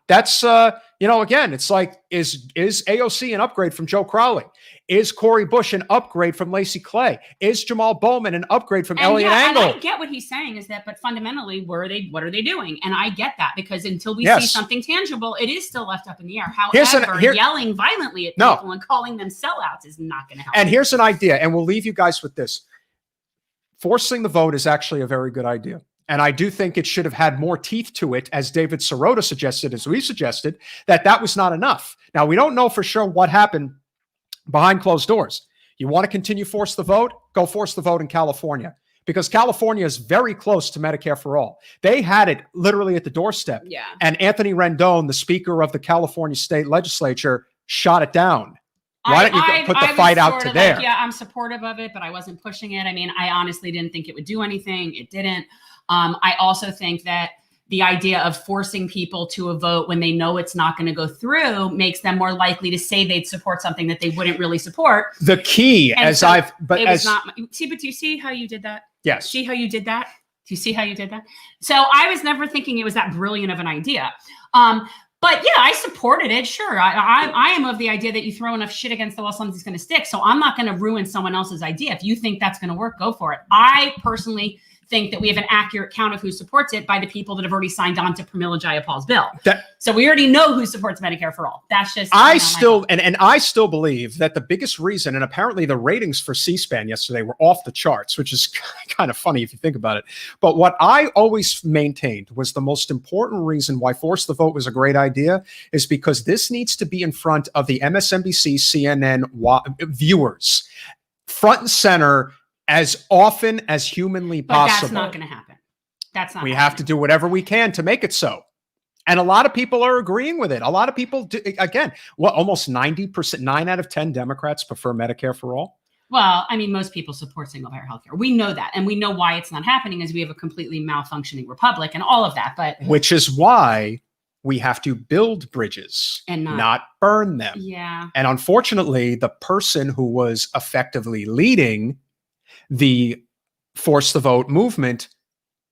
That's, again, it's like, is AOC an upgrade from Joe Crowley? Is Cori Bush an upgrade from Lacey Clay? Is Jamal Bowman an upgrade from Elliot Engel? And I get what he's saying is that, but fundamentally, what are they doing? And I get that, because until we see something tangible, it is still left up in the air. However, yelling violently at people and calling them sellouts is not going to help. And here's an idea, and we'll leave you guys with this. Forcing the vote is actually a very good idea. And I do think it should have had more teeth to it, as David Sirota suggested, as we suggested, that was not enough. Now, we don't know for sure what happened behind closed doors. You want to continue force the vote? Go force the vote in California, because California is very close to Medicare for all. They had it literally at the doorstep. Yeah. And Anthony Rendon, the Speaker of the California State Legislature, shot it down. Why don't you put the fight out to there? I'm supportive of it, but I wasn't pushing it. I mean, I honestly didn't think it would do anything. It didn't. I also think that the idea of forcing people to a vote when they know it's not going to go through makes them more likely to say they'd support something that they wouldn't really support. The key, do you see how you did that? Yes. See how you did that? Do you see how you did that? So I was never thinking it was that brilliant of an idea. But yeah, I supported it. Sure. I am of the idea that you throw enough shit against the wall, something's going to stick. So I'm not going to ruin someone else's idea. If you think that's going to work, go for it. I personally think that we have an accurate count of who supports it by the people that have already signed on to Pramila Jayapal's bill. So we already know who supports Medicare for all. That's just I still believe that the biggest reason, and apparently the ratings for C-SPAN yesterday were off the charts, which is kind of funny if you think about it. But what I always maintained was the most important reason why force the vote was a great idea is because this needs to be in front of the MSNBC, CNN viewers, front and center, as often as humanly possible. But that's not going to happen. We have to do whatever we can to make it so. And a lot of people are agreeing with it. A lot of people do, again, almost 90%, 9 out of 10 Democrats prefer Medicare for all. Well, I mean, most people support single-payer healthcare. We know that. And we know why it's not happening is we have a completely malfunctioning republic and all of that. But which is why we have to build bridges and not burn them. Yeah. And unfortunately, the person who was effectively leading the force the vote movement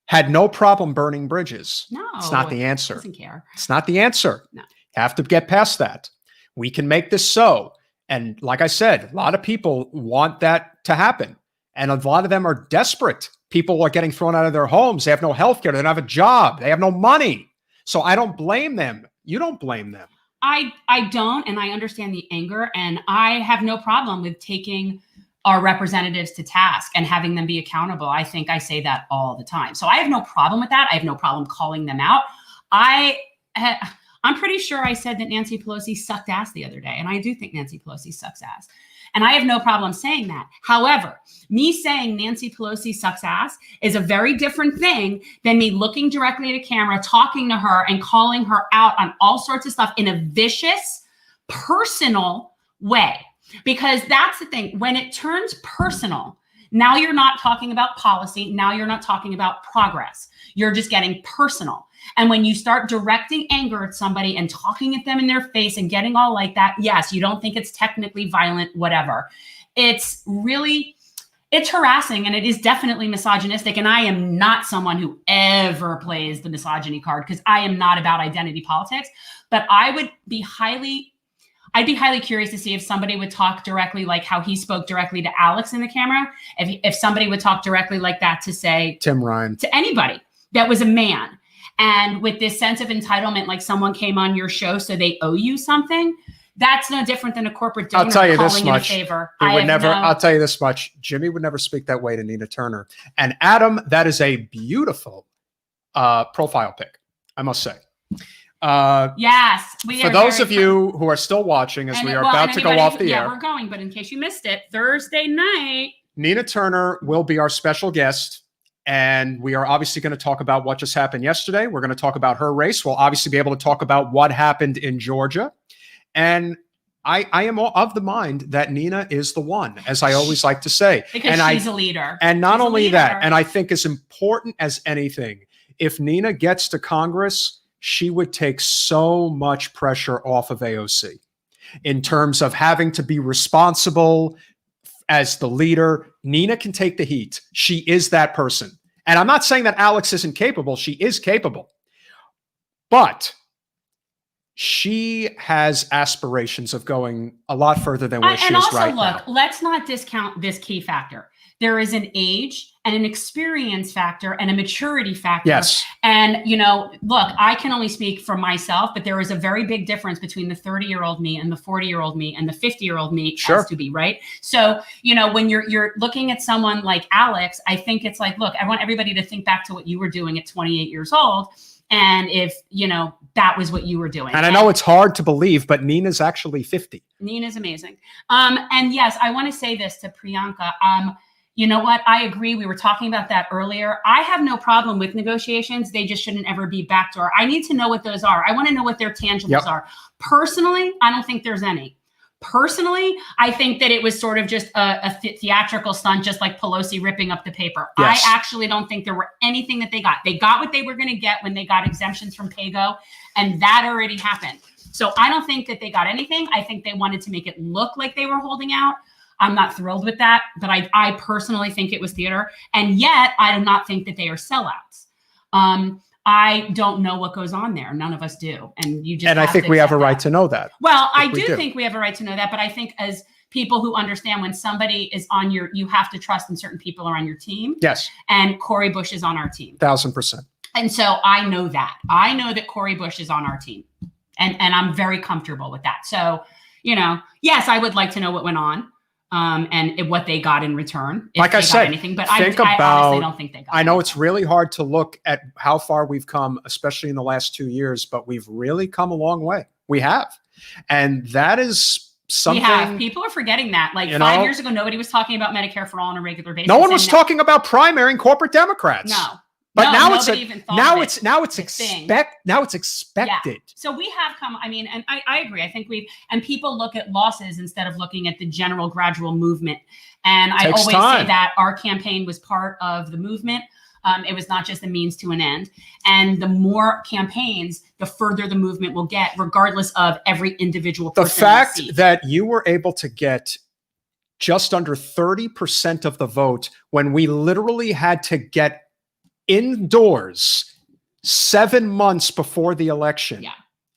had no problem burning bridges. No, it's not the answer. Doesn't care. It's not the answer. No. Have to get past that. We can make this so. And like I said, a lot of people want that to happen. And a lot of them are desperate. People are getting thrown out of their homes. They have no health care. They don't have a job. They have no money. So I don't blame them. You don't blame them. I don't. And I understand the anger. And I have no problem with taking our representatives to task and having them be accountable. I think I say that all the time. So I have no problem with that. I have no problem calling them out. I'm pretty sure I said that Nancy Pelosi sucked ass the other day. And I do think Nancy Pelosi sucks ass. And I have no problem saying that. However, me saying Nancy Pelosi sucks ass is a very different thing than me looking directly at a camera, talking to her and calling her out on all sorts of stuff in a vicious, personal way. Because that's the thing, when it turns personal, now you're not talking about policy. Now you're not talking about progress. You're just getting personal. And when you start directing anger at somebody and talking at them in their face and getting all like that, yes, you don't think it's technically violent, whatever. It's harassing and it is definitely misogynistic. And I am not someone who ever plays the misogyny card because I am not about identity politics. But I'd be highly curious to see if somebody would talk directly like how he spoke directly to Alex in the camera. If somebody would talk directly like that to say Tim Ryan, to anybody that was a man. And with this sense of entitlement, like someone came on your show, so they owe you something. That's no different than a corporate donor calling in a favor. I'll tell you this much. Jimmy would never speak that way to Nina Turner. And Adam, that is a beautiful profile pic, I must say. Yes. For those of you who are still watching as we are about to go off the air. Yeah, we're going. But in case you missed it, Thursday night, Nina Turner will be our special guest. And we are obviously going to talk about what just happened yesterday. We're going to talk about her race. We'll obviously be able to talk about what happened in Georgia. And I am of the mind that Nina is the one, as I always like to say. Because she's a leader. And not She's only that, and I think as important as anything, if Nina gets to Congress, she would take so much pressure off of AOC in terms of having to be responsible as the leader. Nina can take the heat. She is that person. And I'm not saying that Alex isn't capable. She is capable. But she has aspirations of going a lot further than where she is right now. And also, look, let's not discount this key factor. There is an age and an experience factor and a maturity factor. Yes. And, you know, look, I can only speak for myself, but there is a very big difference between the 30-year-old me and the 40-year-old me and the 50-year-old me Sure. has to be, right? So, you know, when you're looking at someone like Alex, I think it's like, look, I want everybody to think back to what you were doing at 28 years old. And if, you know, that was what you were doing. And I know it's hard to believe, but Nina's actually 50. Nina's amazing. And yes, I want to say this to Priyanka. You know what? I agree. We were talking about that earlier. I have no problem with negotiations. They just shouldn't ever be backdoor. I need to know what those are. I want to know what their tangibles are. Personally, I don't think there's any. Personally, I think that it was sort of just a theatrical stunt, just like Pelosi ripping up the paper. Yes. I actually don't think there were anything that they got. They got what they were going to get when they got exemptions from PAYGO, and that already happened. So I don't think that they got anything. I think they wanted to make it look like they were holding out. I'm not thrilled with that, but I personally think it was theater. And yet I do not think that they are sellouts. I don't know what goes on there. None of us do. And you just And I think we have a right to know that. Well, I do think we have a right to know that, but I think as people who understand when somebody is on your, you have to trust when certain people are on your team. Yes. And Cori Bush is on our team. 1000%. And so I know that. I know that Cori Bush is on our team. And I'm very comfortable with that. So, you know, yes, I would like to know what went on. And what they got in return. Like I said, anything, but I honestly don't think they got I know anything. It's really hard to look at how far we've come, especially in the last 2 years, but we've really come a long way. We have. And that is something. We have. People are forgetting that. Like 5 years ago, nobody was talking about Medicare for all on a regular basis. No one was talking about primarying corporate Democrats. No. But now it's expected. Yeah. So we have come, I mean, and I agree. I think and people look at losses instead of looking at the general gradual movement. And I always say that our campaign was part of the movement. It was not just a means to an end. And the more campaigns, the further the movement will get, regardless of every individual person. The fact that you were able to get just under 30% of the vote when we literally had to get indoors 7 months before the election. Yeah.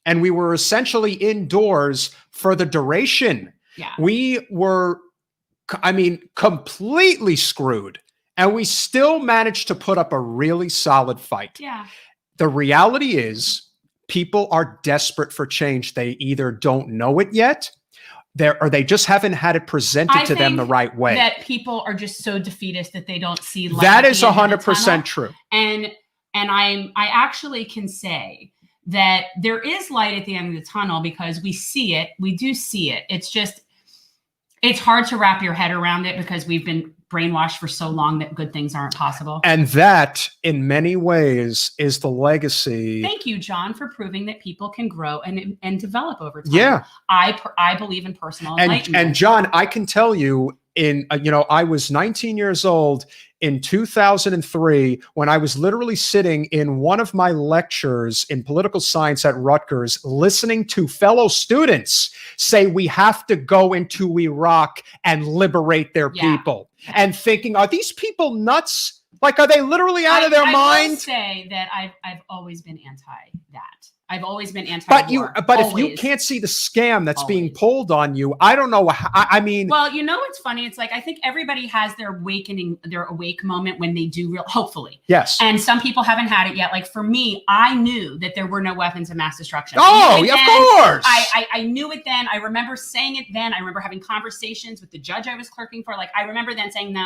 And we were essentially indoors for the duration. Yeah. We were, I mean, completely screwed. And we still managed to put up a really solid fight. Yeah. The reality is people are desperate for change. They either don't know it yet, or they just haven't had it presented to them the right way. That people are just so defeatist that they don't see light. That is 100% true. And I actually can say that there is light at the end of the tunnel because we see it. We do see it. It's just, it's hard to wrap your head around it because we've been brainwashed for so long that good things aren't possible. And that, in many ways, is the legacy. Thank you, John, for proving that people can grow and develop over time. Yeah. I believe in personal enlightenment. And John, I can tell you, I was 19 years old in 2003 when I was literally sitting in one of my lectures in political science at Rutgers, listening to fellow students say we have to go into Iraq and liberate their people, and thinking, are these people nuts? Like, are they literally out of their mind? I will say that I've always been anti that. I've always been anti-war. But if you can't see the scam that's being pulled on you, I don't know. I mean, well, you know what's funny? It's like I think everybody has their awake moment when they do hopefully. Yes. And some people haven't had it yet. Like for me, I knew that there were no weapons of mass destruction. Oh, yeah, of course. I knew it then. I remember saying it then. I remember having conversations with the judge I was clerking for. Like I remember then saying, "No,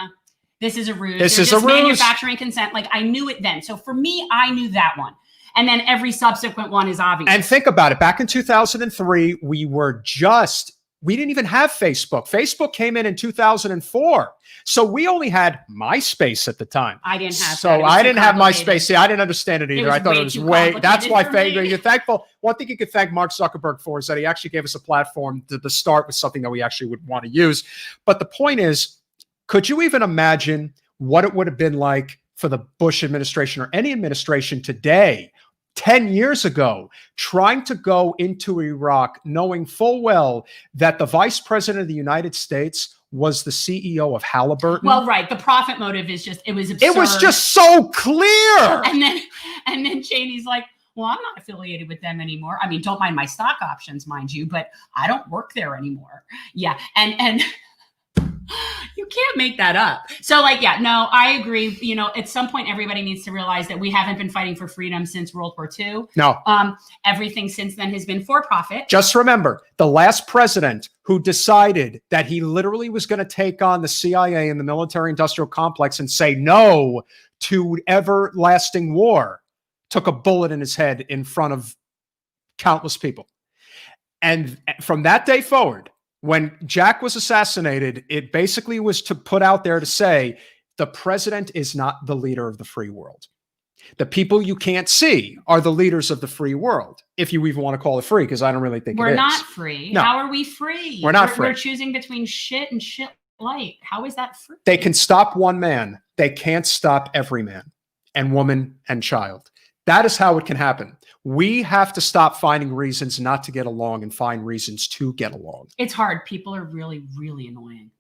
this is a ruse. This is a ruse. Manufacturing consent." Like I knew it then. So for me, I knew that one. And then every subsequent one is obvious. And think about it. Back in 2003, we were just we didn't even have Facebook. Facebook came in 2004. So we only had MySpace at the time. I didn't have So that. It was I too didn't have complicated. MySpace. See, I didn't understand it either. was I thought way it was too way, that's why complicated for me. you're thankful. One thing you could thank Mark Zuckerberg for is that he actually gave us a platform to start with something that we actually would want to use. But the point is, could you even imagine what it would have been like for the Bush administration or any administration today, 10 years ago, trying to go into Iraq, knowing full well that the vice president of the United States was the CEO of Halliburton? Well, right. The profit motive is just, it was absurd. It was just so clear. And then Cheney's like, well, I'm not affiliated with them anymore. I mean, don't mind my stock options, mind you, but I don't work there anymore. Yeah. And you can't make that up. So like, yeah, no, I agree. You know, at some point, everybody needs to realize that we haven't been fighting for freedom since World War II. No. Everything since then has been for profit. Just remember, the last president who decided that he literally was going to take on the CIA and the military-industrial complex and say no to everlasting war took a bullet in his head in front of countless people. And from that day forward, when Jack was assassinated, it basically was to put out there to say, the president is not the leader of the free world. The people you can't see are the leaders of the free world, if you even want to call it free, because I don't really think We're it is. not free. No. How are we free? We're not free. We're choosing between shit and shit light. How is that free? They can stop one man. They can't stop every man and woman and child. That is how it can happen. We have to stop finding reasons not to get along and find reasons to get along. It's hard. People are really, really annoying.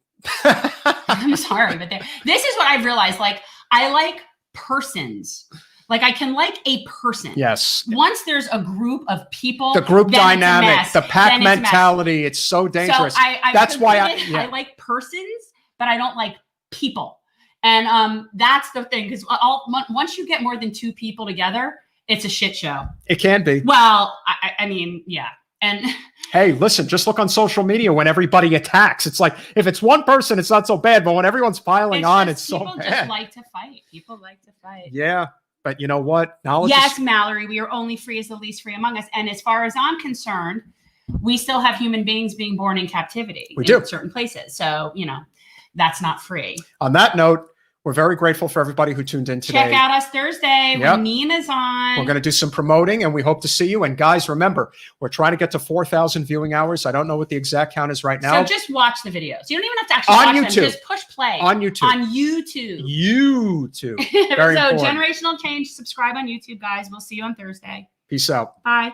I'm sorry, but this is what I've realized. Like, I like persons. Like, I can like a person. Yes. Once there's a group of people, The group then it's a dynamic, mess. the pack Then it's a mess. mentality, it's so dangerous. So That's why I like persons, but I don't like people. And that's the thing, because once you get more than two people together, it's a shit show. It can be. Well, I mean, yeah. And hey, listen, just look on social media when everybody attacks. It's like, if it's one person, it's not so bad. But when everyone's piling on, it's so bad. People just like to fight. People like to fight. Yeah. But you know what? Knowledge yes, is- Mallory, we are only free as the least free among us. And as far as I'm concerned, we still have human beings being born in captivity in certain places. So, you know, that's not free. On that note, we're very grateful for everybody who tuned in today. Check out us Thursday when Nina's on. We're going to do some promoting, and we hope to see you. And guys, remember, we're trying to get to 4,000 viewing hours. I don't know what the exact count is right now. So just watch the videos. You don't even have to actually on watch YouTube. them. Just push play. On YouTube. On YouTube. YouTube. Very so important. Generational Change. Subscribe on YouTube, guys. We'll see you on Thursday. Peace out. Bye.